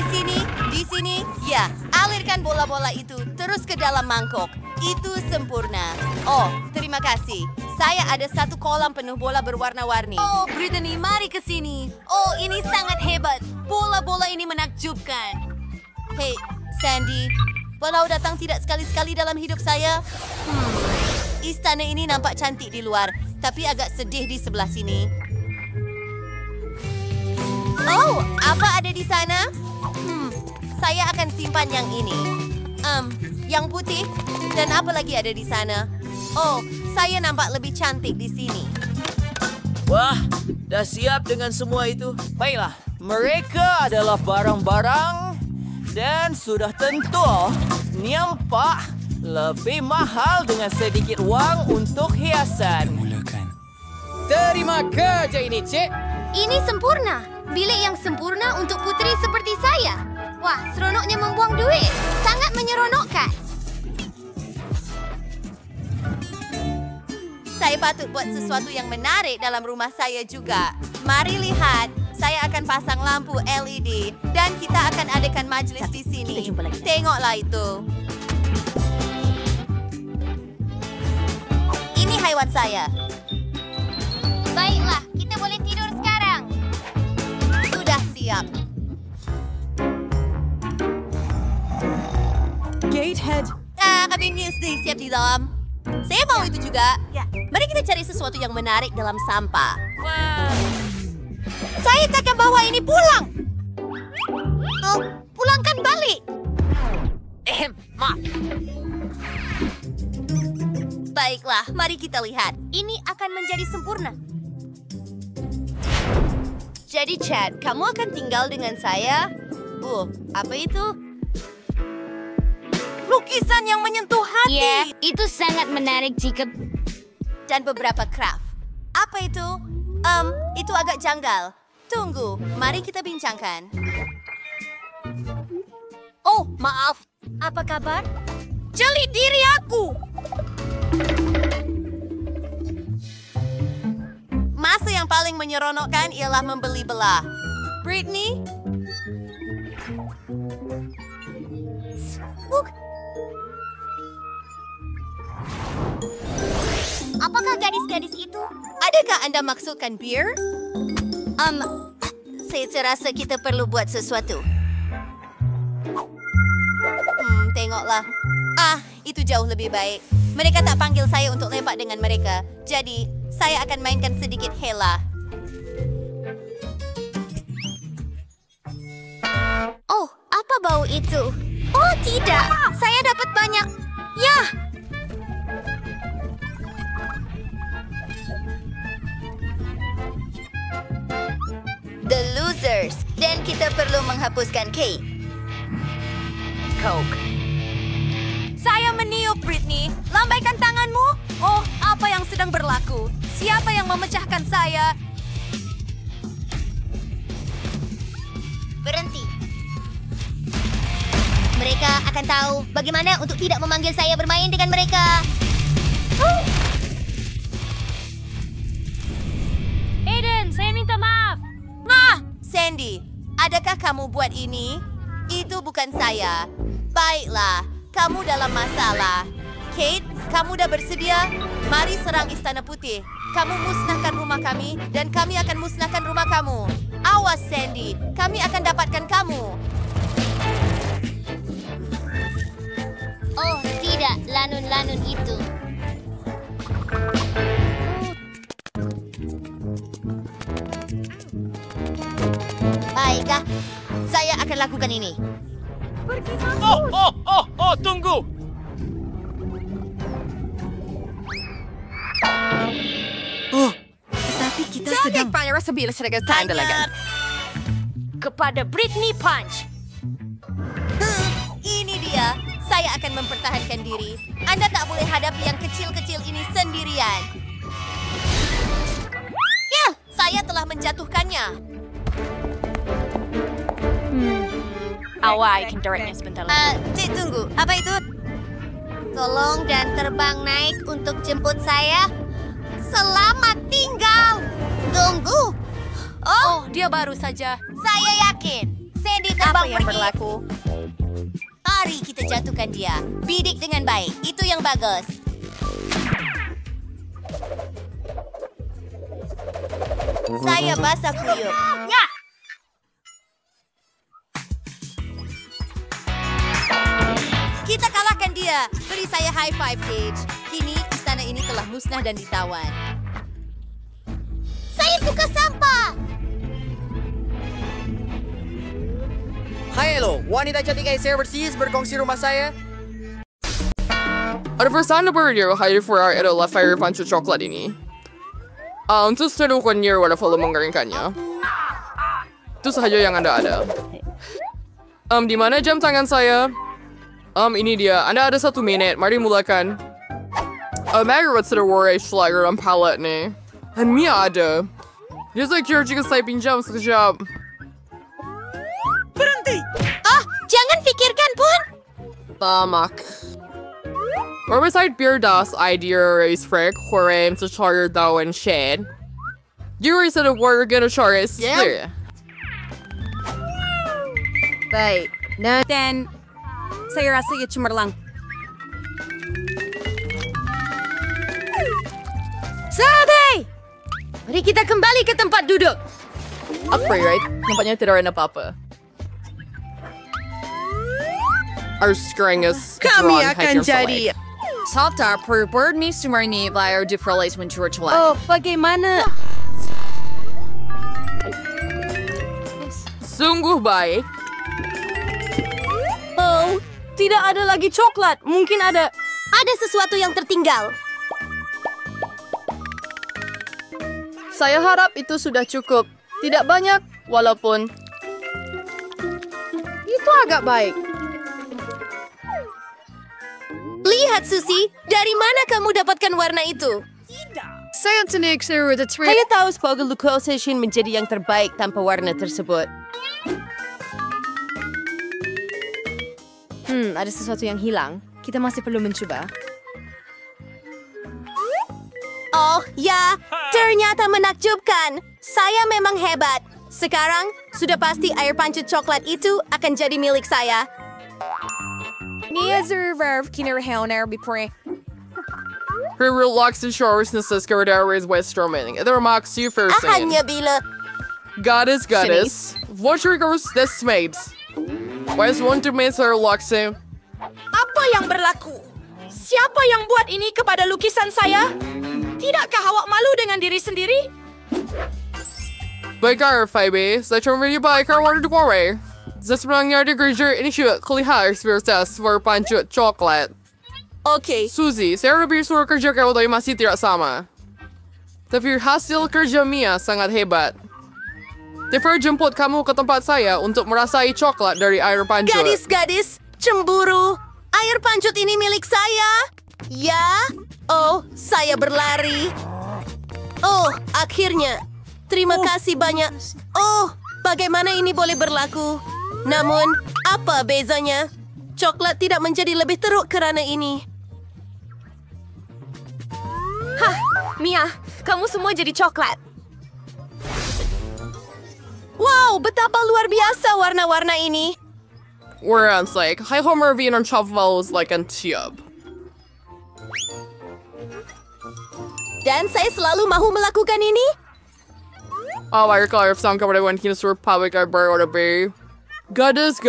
sini, ya. Alirkan bola-bola itu terus ke dalam mangkok. Itu sempurna. Oh, terima kasih. Saya ada satu kolam penuh bola berwarna-warni. Oh, Brittany, mari ke sini. Oh, ini sangat hebat. Bola-bola ini menakjubkan. Hei, Sandy. Walau datang tidak sekali-sekali dalam hidup saya. Istana ini nampak cantik di luar, tapi agak sedih di sebelah sini. Oh, apa ada di sana? Saya akan simpan yang ini. Yang putih. Dan apa lagi ada di sana? Oh, saya nampak lebih cantik di sini. Wah, dah siap dengan semua itu. Baiklah, mereka adalah barang-barang dan sudah tentu nampak lebih mahal dengan sedikit wang untuk hiasan. Terima kerja ini, Cik. Ini sempurna. Bilik yang sempurna untuk putri seperti saya. Wah, seronoknya membuang duit. Sangat menyeronokkan. Saya patut buat sesuatu yang menarik dalam rumah saya juga. Mari lihat, saya akan pasang lampu LED dan kita akan adakan majlis di sini. Tengoklah itu. Ini haiwan saya. Baiklah, kita boleh tidur sekarang. Sudah siap. Gatehead. Kabin news siap di dalam. Saya mau itu juga. Ya. Mari kita cari sesuatu yang menarik dalam sampah. Wow. Saya takkan bawa ini pulang. Oh, pulangkan balik. Maaf. Baiklah, mari kita lihat. Ini akan menjadi sempurna. Jadi, Chad, kamu akan tinggal dengan saya? Apa itu? Lukisan yang menyentuh hati. Ya, itu sangat menarik jika... Dan beberapa craft. Apa itu? Itu agak janggal. Tunggu, mari kita bincangkan. Oh, maaf. Apa kabar? Jeli diri aku! Masa yang paling menyeronokkan ialah membeli belah. Brittany? Apakah gadis-gadis itu? Adakah Anda maksudkan beer? Saya terasa kita perlu buat sesuatu. Tengoklah. Itu jauh lebih baik. Mereka tak panggil saya untuk lepak dengan mereka. Jadi, saya akan mainkan sedikit hela. Oh, apa bau itu? Oh, tidak. Saya dapat banyak. Ya. The Losers. Dan kita perlu menghapuskan Kate. Coke. Saya meniup, Brittany. Lambaikan tanganmu. Oh, apa yang sedang berlaku? Siapa yang memecahkan saya? Berhenti. Mereka akan tahu bagaimana untuk tidak memanggil saya bermain dengan mereka. Aiden, saya minta maaf. Sandy, adakah kamu buat ini? Itu bukan saya. Baiklah, kamu dalam masalah. Kate, kamu dah bersedia? Mari serang Istana Putih. Kamu musnahkan rumah kami dan kami akan musnahkan rumah kamu. Awas, Sandy. Kami akan dapatkan kamu. Oh, tidak. Lanun-lanun itu. Baiklah, saya akan lakukan ini. Tunggu. Tetapi kita sedang... Jangan rasa bila sedang tanda lagi. Kepada Brittany Punch. Ini dia. Saya akan mempertahankan diri. Anda tak boleh hadapi yang kecil-kecil ini sendirian. Ya, saya telah menjatuhkannya. Awal, I can directnya sebentar lagi. Cik, tunggu. Apa itu? Tolong dan terbang naik untuk jemput saya. Selamat tinggal. Tunggu. Oh, dia baru saja. Saya yakin. Sandy terbang Apa yang pergi. berlaku? Mari kita jatuhkan dia. Bidik dengan baik. Itu yang bagus. Saya basah kuyup. Ya. Kita kalahkan dia. Beri saya high five, Cage. Kini istana ini telah musnah dan ditawan. Saya suka sampah. Hai, hello. Wanita cantik Asia Overseas berkongsi rumah saya. Ada perusahaan na berdio hire for our adalah fire pancho coklat ini. Untuk sedukannya wala follow menggaringkannya. Itu sahaja yang Anda ada. Di mana jam tangan saya? Ini dia. Anda ada 1 minit. Mari mulakan. Mary what's the war schlager ang palette ni. Dan Mia ada. Dia kira jika saya pinjam sekejap. Berhenti! Jangan fikirkan pun! Tamak. Oversight beer das idea race frick, horem sa charter daw and shed. You race at a war gonna charter Yeah. Baik. Nah, then saya rasa ia cemerlang. Saatnya! Mari kita kembali ke tempat duduk. Apa, right? Nampaknya tidak ada apa-apa. Our stringus Kami akan jadi... Salta per bird ni sumarni via different mencuci celah. Oh, bagaimana? Sungguh baik. Oh, tidak ada lagi coklat. Mungkin ada. Ada sesuatu yang tertinggal. Saya harap itu sudah cukup. Tidak banyak, walaupun... Itu agak baik. Lihat, Susie. Dari mana kamu dapatkan warna itu? Saya tenik seru the trip. Saya tahu Spoggle Leukocytion menjadi yang terbaik tanpa warna tersebut. Ada sesuatu yang hilang. Kita masih perlu mencoba. Oh, ya. Ternyata menakjubkan. Saya memang hebat. Sekarang, sudah pasti air pancut coklat itu akan jadi milik saya. Nia Zerverv kinarhaoner before. Her relaxed showers na sa skirtar is West Romaning. Ito remarks you first. Hanya bila... Goddess. What regards this mates? West want to make her relaxing. Apa yang berlaku? Siapa yang buat ini kepada lukisan saya? Tidakkah awak malu dengan diri sendiri? Baiklah, Phoebe. Saya cuma baik warna dua. Sebenarnya ada kerja ini juga kelihatan eksperimentas for pancut coklat. Oke. Suzy, saya lebih suka kerja kau tapi masih tidak sama. Tapi hasil kerja Mia sangat hebat. Tefer jemput kamu ke tempat saya untuk merasai coklat dari air pancut. Gadis, cemburu. Air pancut ini milik saya. Ya? Oh, saya berlari. Oh, akhirnya. Terima kasih banyak. Oh, bagaimana ini boleh berlaku? Namun, apa bezanya? Coklat tidak menjadi lebih teruk kerana ini. Hah, Mia, kamu semua jadi coklat. Wow, betapa luar biasa warna-warna ini. Whereas, high Homer V and Chopwell is like a tube. Dan saya selalu mahu melakukan ini. Oh, baiklah, sangka pada wanita suruh public library or be. Goddess,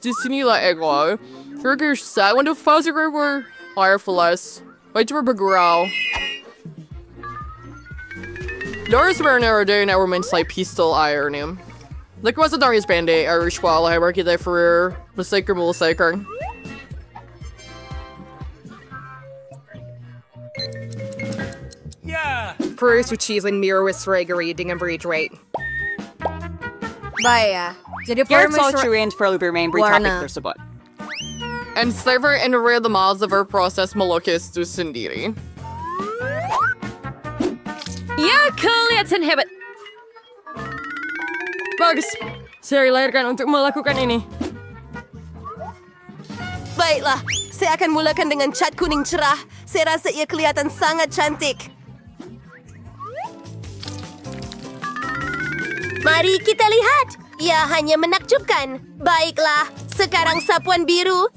di sinilah ego. Kira-kira saya untuk fase river Fireflies. Baik cuma bergurau. Dari sebenarnya ada yang mencari pistol air ni. Like masa Darius Band-Aid, Irish Wall, hebat kita for Massacre Mulsacre. Persucisan mirror with Gregory dengan beriterate. Baik, jadi Gertrude perlu bermain bertopik tersebut. And savor and read the miles of our process melukis itu sendiri. Ya, kelihatan hebat. Bagus. Saya dilahirkan untuk melakukan ini. Baiklah, saya akan mulakan dengan cat kuning cerah. Saya rasa ia kelihatan sangat cantik. Mari kita lihat. Ia hanya menakjubkan. Baiklah, sekarang sapuan biru.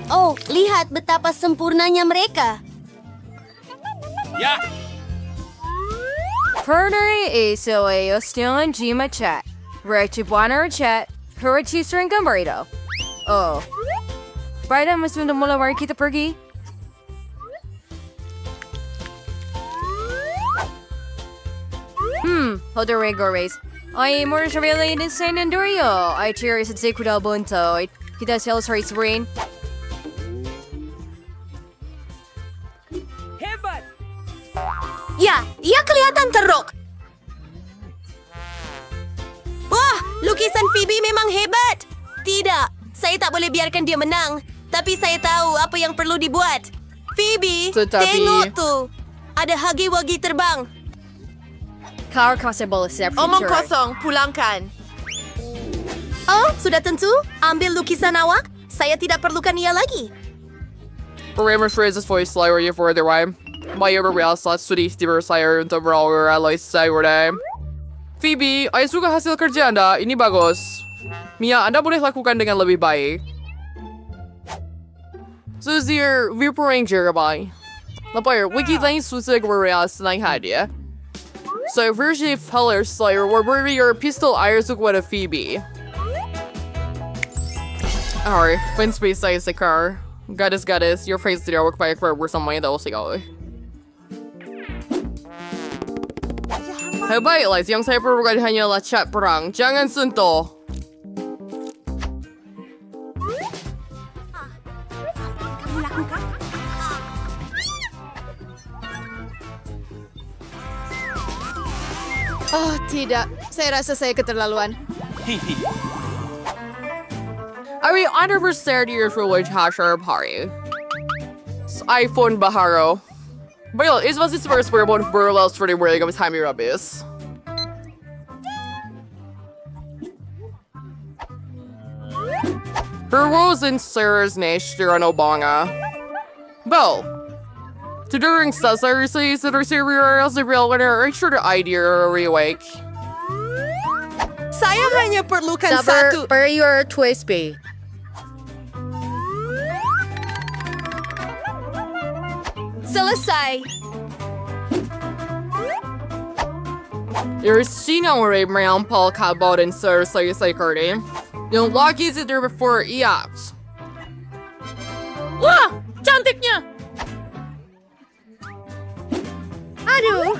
Oh, lihat betapa sempurnanya mereka. Ya. Pernah ayos dengan Jima Chat. Recep Warner Chat. Hurachi sering gambar itu. Oh. Baiklah, mas sudah mulai, mari kita pergi. Hodore Gores. Ay, more really in San Andorio. I cheer is at Sekudal Bunto. Kita selesai rain. Hebat. Ya, ia kelihatan teruk. Wah, lukisan Phoebe memang hebat. Tidak, saya tak boleh biarkan dia menang. Tapi saya tahu apa yang perlu dibuat. Phoebe, tengok tu. Ada hagi-wagi terbang. Kau kasih bola siap. Omong kosong, pulangkan. Oh, sudah tentu. Ambil lukisan awak. Saya tidak perlukan ia lagi. Parameter phrases voice slower you for the rhyme. My overall slots to the Steve Sire untuk berawal alloys saya. Phoebe, saya suka hasil kerja Anda. Ini bagus. Mia, Anda boleh lakukan dengan lebih baik. Suzy, Viper Ranger, bye. Lapar, wiki lain susah bereal senang hadiah. So, version color slayer, where your pistol iron took with a Phoebe. Alright, fin space size the car. Goddess, your face tidak work by a car where some money that will say go. Baiklah, yang saya perlukan hanyalah cat perang. Jangan sentuh. Oh, tidak. Saya rasa saya keterlaluan. I mean, 100% years privilege hasher party. iPhone Baharo. Baiklah, itu masih first berbuat berlalu seperti mereka time Rabis. Heroes in Sarah's Nash, Tirano Bonga. Bell. During seriously that are serious real winner, make sure the idea awake. Saya hanya perlukan Sabar, satu. per your twist B. Selesai. You're seeing already around Paul Cabot and seriously security. Yung Lockie's it there before EOPS. Wah, cantiknya. Aduh,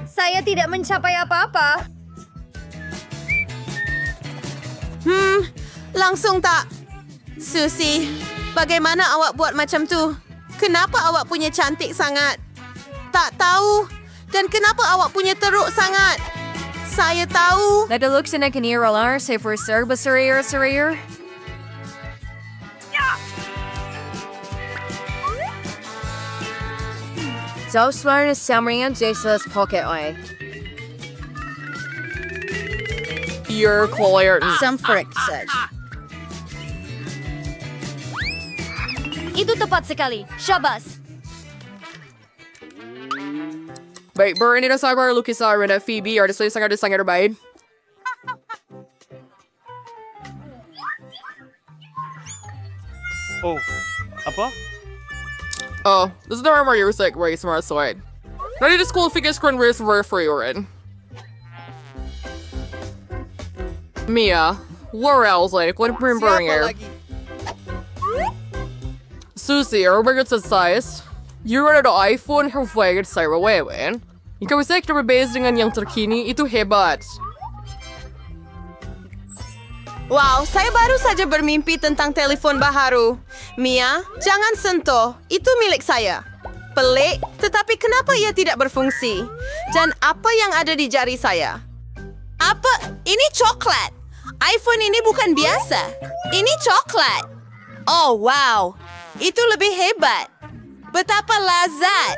saya tidak mencapai apa-apa. Langsung tak. Susie, bagaimana awak buat macam tu? Kenapa awak punya cantik sangat? Tak tahu. Dan kenapa awak punya teruk sangat? Saya tahu. Let the looks in a canir alar, say for serba surveyor. So smart as Samrian Jesus pocket eye. You're clear. Some frick said. Itu tepat sekali. Syabas. Baik, Burn itu sabar lukisan Rena Phoebe artis sangat terbaik. Oh, apa? Oh, this is the armor you're sick, right? Smart side. Ready to school figure screen race for free in. Mia, Laurel's like, what remembering here? Susie, are we good size? You run the iPhone, her flag sa away, wen. Ikaw sa ektra based dengan yang terkini, itu hebat. Wow, saya baru saja bermimpi tentang telefon baharu. Mia, jangan sentuh. Itu milik saya. Pelik, tetapi kenapa ia tidak berfungsi? Dan apa yang ada di jari saya? Apa? Ini coklat. iPhone ini bukan biasa. Ini coklat. Oh, wow. Itu lebih hebat. Betapa lazat.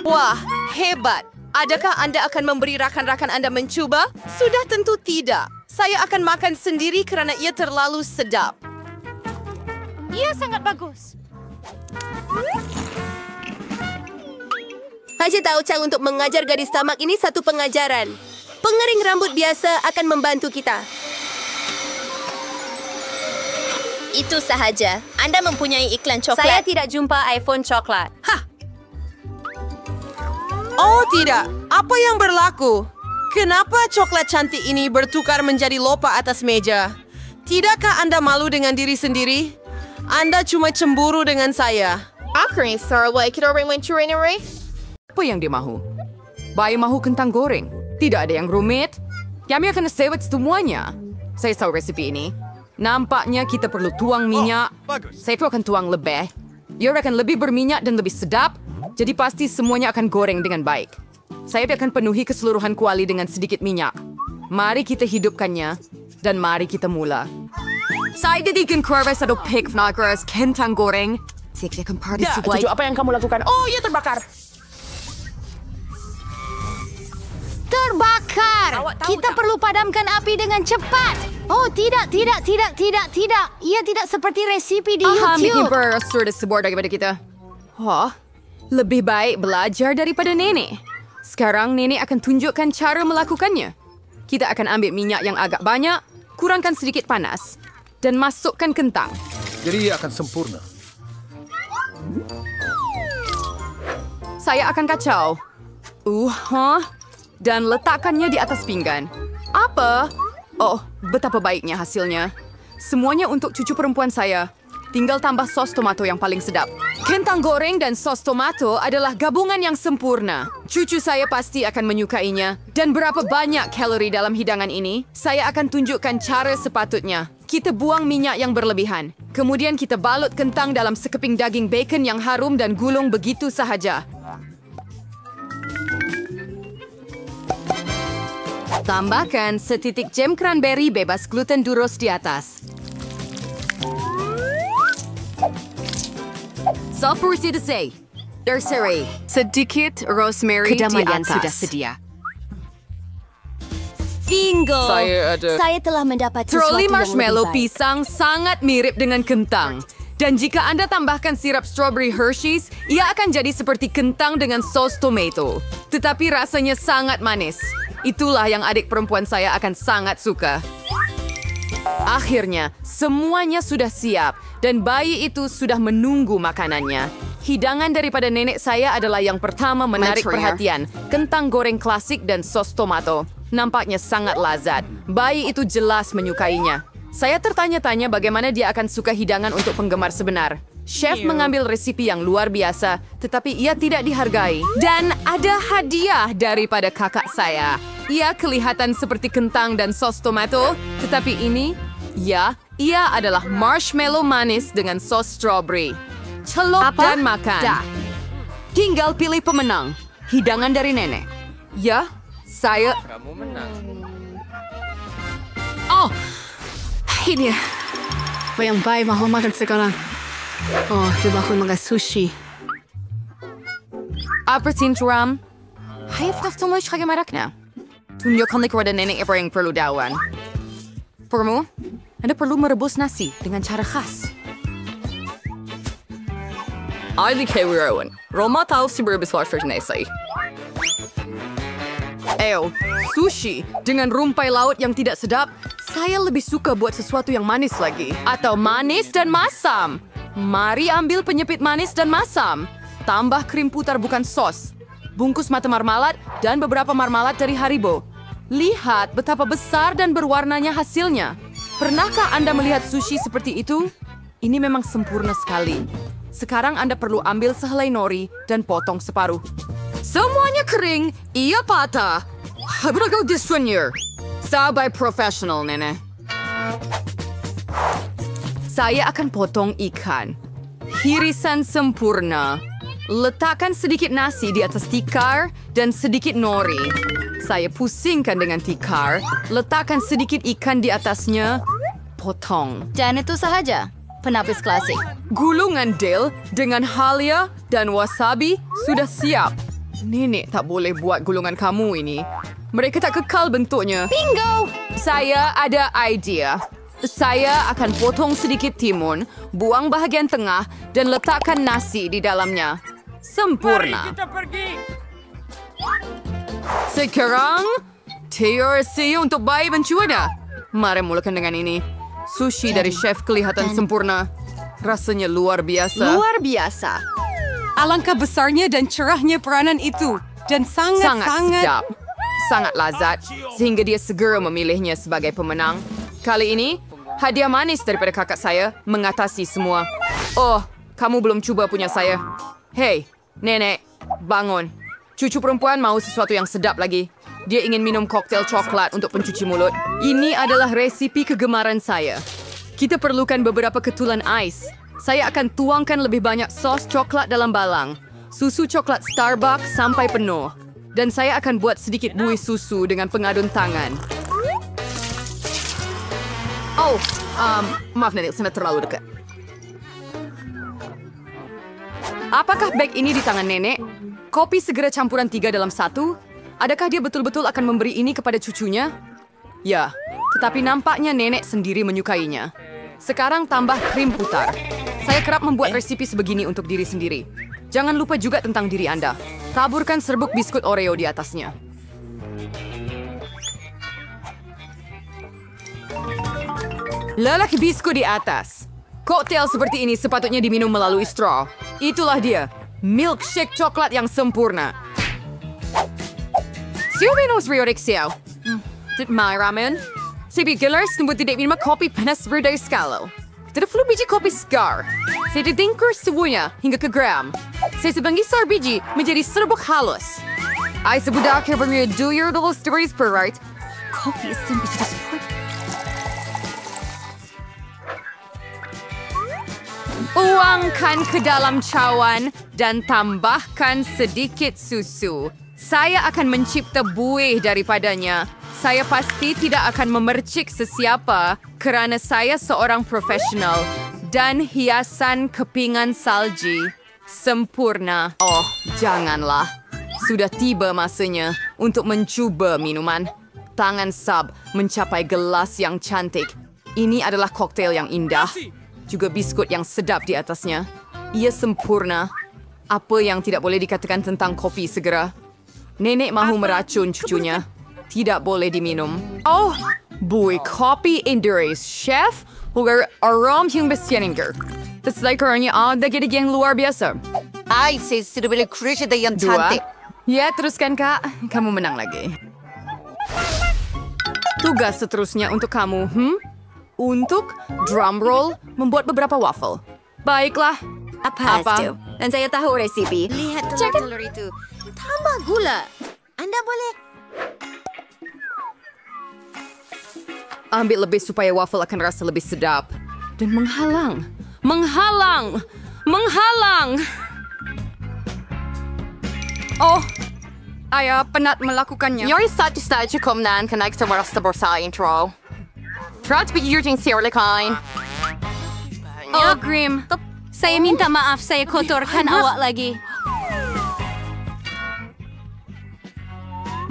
Wah, hebat. Adakah Anda akan memberi rakan-rakan Anda mencuba? Sudah tentu tidak. Saya akan makan sendiri kerana ia terlalu sedap. Ia sangat bagus. Haji tahu cara untuk mengajar gadis tamak ini satu pengajaran. Pengering rambut biasa akan membantu kita. Itu sahaja. Anda mempunyai iklan coklat. Saya tidak jumpa iPhone coklat. Oh tidak, apa yang berlaku? Kenapa coklat cantik ini bertukar menjadi lopa atas meja? Tidakkah Anda malu dengan diri sendiri? Anda cuma cemburu dengan saya. Akhirnya, Sarah, kita orang mencuri ini. Apa yang dia mahu? Bayi mahu kentang goreng. Tidak ada yang rumit. Kami akan sewet semuanya. Saya tahu resepi ini. Nampaknya kita perlu tuang minyak. Saya itu akan tuang lebih. Ia akan lebih berminyak dan lebih sedap. Jadi pasti semuanya akan goreng dengan baik. Saya akan penuhi keseluruhan kuali dengan sedikit minyak. Mari kita hidupkannya. Dan mari kita mula. Saya didikkan kurves atau pig nagras kentang goreng. Saya akan party sebuah. Apa yang kamu lakukan? Oh, ia terbakar. Terbakar! Kita perlu padamkan api dengan cepat. Oh, tidak. Ia tidak seperti resipi di YouTube. Sudah sebuah daripada kita. Wah, lebih baik belajar daripada nenek. Sekarang nenek akan tunjukkan cara melakukannya. Kita akan ambil minyak yang agak banyak, kurangkan sedikit panas, dan masukkan kentang. Jadi ia akan sempurna. Saya akan kacau. Dan letakkannya di atas pinggan. Apa? Oh, betapa baiknya hasilnya. Semuanya untuk cucu perempuan saya. Tinggal tambah sos tomato yang paling sedap. Kentang goreng dan sos tomato adalah gabungan yang sempurna. Cucu saya pasti akan menyukainya. Dan berapa banyak kalori dalam hidangan ini? Saya akan tunjukkan cara sepatutnya. Kita buang minyak yang berlebihan. Kemudian kita balut kentang dalam sekeping daging bacon yang harum dan gulung begitu sahaja. Tambahkan setitik jam cranberry bebas gluten duros di atas. Seperti disay. Terserai. Sedikit rosemary di atas. Sudah sedia. Bingo! Saya telah mendapat sesuatu Troli yang marshmallow lebih baik. pisang sangat mirip dengan kentang. Dan jika Anda tambahkan sirap strawberry Hershey's, ia akan jadi seperti kentang dengan sos tomato. Tetapi rasanya sangat manis. Itulah yang adik perempuan saya akan sangat suka. Akhirnya, semuanya sudah siap dan bayi itu sudah menunggu makanannya. Hidangan daripada nenek saya adalah yang pertama menarik perhatian. Kentang goreng klasik dan sos tomato. Nampaknya sangat lazat. Bayi itu jelas menyukainya. Saya tertanya-tanya bagaimana dia akan suka hidangan untuk penggemar sebenar. Chef mengambil resipi yang luar biasa, tetapi ia tidak dihargai. Dan ada hadiah daripada kakak saya. Ia kelihatan seperti kentang dan sos tomato, tetapi ini, ia adalah marshmallow manis dengan sos strawberry. Celup dan makan. Tinggal pilih pemenang. Hidangan dari nenek. Ya, saya... Kamu menang. Oh, ini dia. Apa yang baik mahu makan sekarang? Oh, dia mahu makan sushi. Apa sinturam? Hayat na tumoy siya gemarak na. Tunjukkan kepada nenek apa yang perlu dawan. Permu, Anda perlu merebus nasi dengan cara khas. Ali Kewirawan. Roma tahu si berbis warfare nasi. Sushi dengan rumpai laut yang tidak sedap. Saya lebih suka buat sesuatu yang manis lagi. Atau manis dan masam. Mari ambil penyepit manis dan masam. Tambah krim putar bukan sos. Bungkus mata marmalat dan beberapa marmalat dari Haribo. Lihat betapa besar dan berwarnanya hasilnya. Pernahkah Anda melihat sushi seperti itu? Ini memang sempurna sekali. Sekarang Anda perlu ambil sehelai nori dan potong separuh. Semuanya kering, ia patah. I'm gonna go this one here. Sabay professional, nenek. Saya akan potong ikan. Hirisan sempurna. Letakkan sedikit nasi di atas tikar dan sedikit nori. Saya pusingkan dengan tikar. Letakkan sedikit ikan di atasnya. Potong. Dan itu sahaja. Penapis klasik. Gulungan dill dengan halia dan wasabi sudah siap. Nenek tak boleh buat gulungan kamu ini. Mereka tak kekal bentuknya. Bingo! Saya ada idea. Saya akan potong sedikit timun, buang bahagian tengah, dan letakkan nasi di dalamnya. Sempurna. Mari kita pergi. Sekarang, TRC untuk bayi mencuada. Mari mulakan dengan ini. Sushi dari chef kelihatan sempurna. Rasanya luar biasa. Luar biasa. Alangkah besarnya dan cerahnya peranan itu. Dan sangat sedap. Sangat lazat, sehingga dia segera memilihnya sebagai pemenang. Kali ini, hadiah manis daripada kakak saya mengatasi semua. Oh, kamu belum cuba punya saya. Hei, nenek, bangun. Cucu perempuan mau sesuatu yang sedap lagi. Dia ingin minum koktail coklat untuk pencuci mulut. Ini adalah resipi kegemaran saya. Kita perlukan beberapa ketulan ais. Saya akan tuangkan lebih banyak sos coklat dalam balang. Susu coklat Starbucks sampai penuh. Dan saya akan buat sedikit buih susu dengan pengadun tangan. Oh, maaf nenek, saya terlalu dekat. Apakah bag ini di tangan nenek? Kopi segera campuran 3 dalam 1? Adakah dia betul-betul akan memberi ini kepada cucunya? Ya, tetapi nampaknya nenek sendiri menyukainya. Sekarang tambah krim putar. Saya kerap membuat resipi sebegini untuk diri sendiri. Jangan lupa juga tentang diri Anda. Taburkan serbuk biskut Oreo di atasnya. Lelaki biskut di atas. Koktail seperti ini sepatutnya diminum melalui straw. Itulah dia, milkshake coklat yang sempurna. Siapa minum Riodik siau? Mai ramen? Saya bigelas membuat tidak minum kopi panas berdaya skala. Tidak perlu biji kopi Scar. Saya ditingkur semuanya hingga ke gram. Saya sebangkisar biji menjadi serbuk halus. Saya sebudak yang bernilai $2 per right. Kopi istimewa biji seperti. Tuangkan ke dalam cawan dan tambahkan sedikit susu. Saya akan mencipta buih daripadanya. Saya pasti tidak akan memercik sesiapa kerana saya seorang profesional. Dan hiasan kepingan salji. Sempurna. Oh, janganlah. Sudah tiba masanya untuk mencuba minuman. Tangan Sab mencapai gelas yang cantik. Ini adalah koktail yang indah. Juga biskut yang sedap di atasnya. Ia sempurna. Apa yang tidak boleh dikatakan tentang kopi segera? Nenek mahu meracun cucunya. Tidak boleh diminum. Oh, buih kopi Indonesia chef ugar arom yang besieninger. Terselaikarnya ada gede yang luar biasa. Saya sudah boleh kerja yang cantik. Ya, teruskan kak. Kamu menang lagi. Tugas seterusnya untuk kamu, Untuk drumroll membuat beberapa waffle. Baiklah. Apa? Itu? Dan saya tahu resipi. Lihat telur-telur itu. Tambah gula. Anda boleh... Ambil lebih supaya waffle akan rasa lebih sedap. Dan menghalang. Menghalang! Menghalang! Oh, ayah penat melakukannya. Jag är satt i stadiet kom när han kan extra rösta på sig intro. Trots begärting serlikan. Oh, Grim. Saya minta maaf, saya kotorkan awak lagi.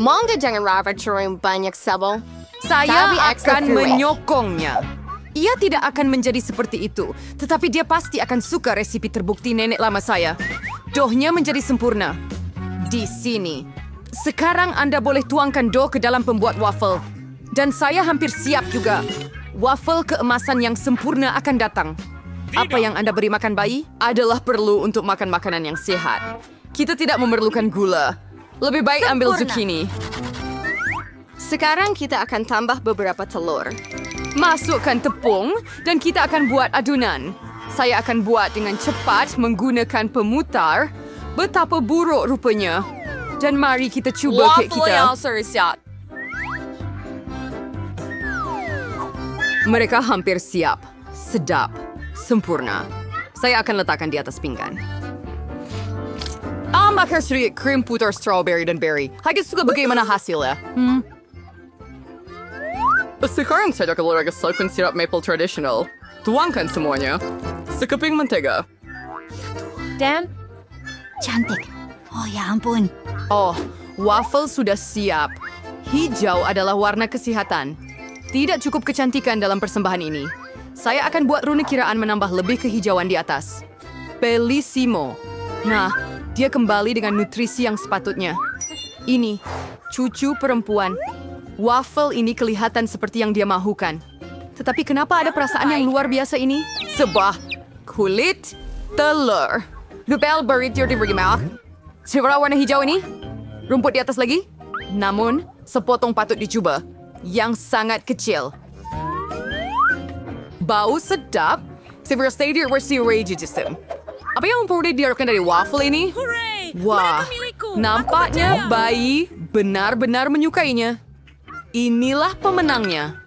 Mangga jangan rawat banyak sabun. Saya akan menyokongnya. Ia tidak akan menjadi seperti itu, tetapi dia pasti akan suka resipi terbukti nenek lama saya. Dohnya menjadi sempurna. Di sini. Sekarang Anda boleh tuangkan dough ke dalam pembuat waffle. Dan saya hampir siap juga. Waffle keemasan yang sempurna akan datang. Apa yang Anda beri makan bayi adalah perlu untuk makan makanan yang sehat. Kita tidak memerlukan gula. Lebih baik ambil zucchini. Sekarang kita akan tambah beberapa telur. Masukkan tepung dan kita akan buat adunan. Saya akan buat dengan cepat menggunakan pemutar. Betapa buruk rupanya. Dan mari kita cuba kek kita. Mereka hampir siap. Sedap. Sempurna. Saya akan letakkan di atas pinggan. Tambahkan sedikit krim putar strawberry dan berry. Hanya suka bagaimana hasilnya. Sekarang saya akan letakkan sirap maple tradisional. Tuangkan semuanya. Sekeping mentega. Dan cantik. Oh, ya ampun. Oh, waffle sudah siap. Hijau adalah warna kesihatan. Tidak cukup kecantikan dalam persembahan ini. Saya akan buat rune kiraan menambah lebih kehijauan di atas. Bellissimo. Nah, dia kembali dengan nutrisi yang sepatutnya. Ini, cucu perempuan. Waffle ini kelihatan seperti yang dia mahukan. Tetapi kenapa ada perasaan yang luar biasa ini? Sebuah kulit telur. Lupel burrito diberi mawar. Siapa warna hijau ini? Rumput di atas lagi? Namun, sepotong patut dicuba. Yang sangat kecil. Bau sedap. Saya stay here where si Rage system. Apa yang perlu diharapkan dari waffle ini? Wah, nampaknya bayi benar-benar menyukainya. Inilah pemenangnya.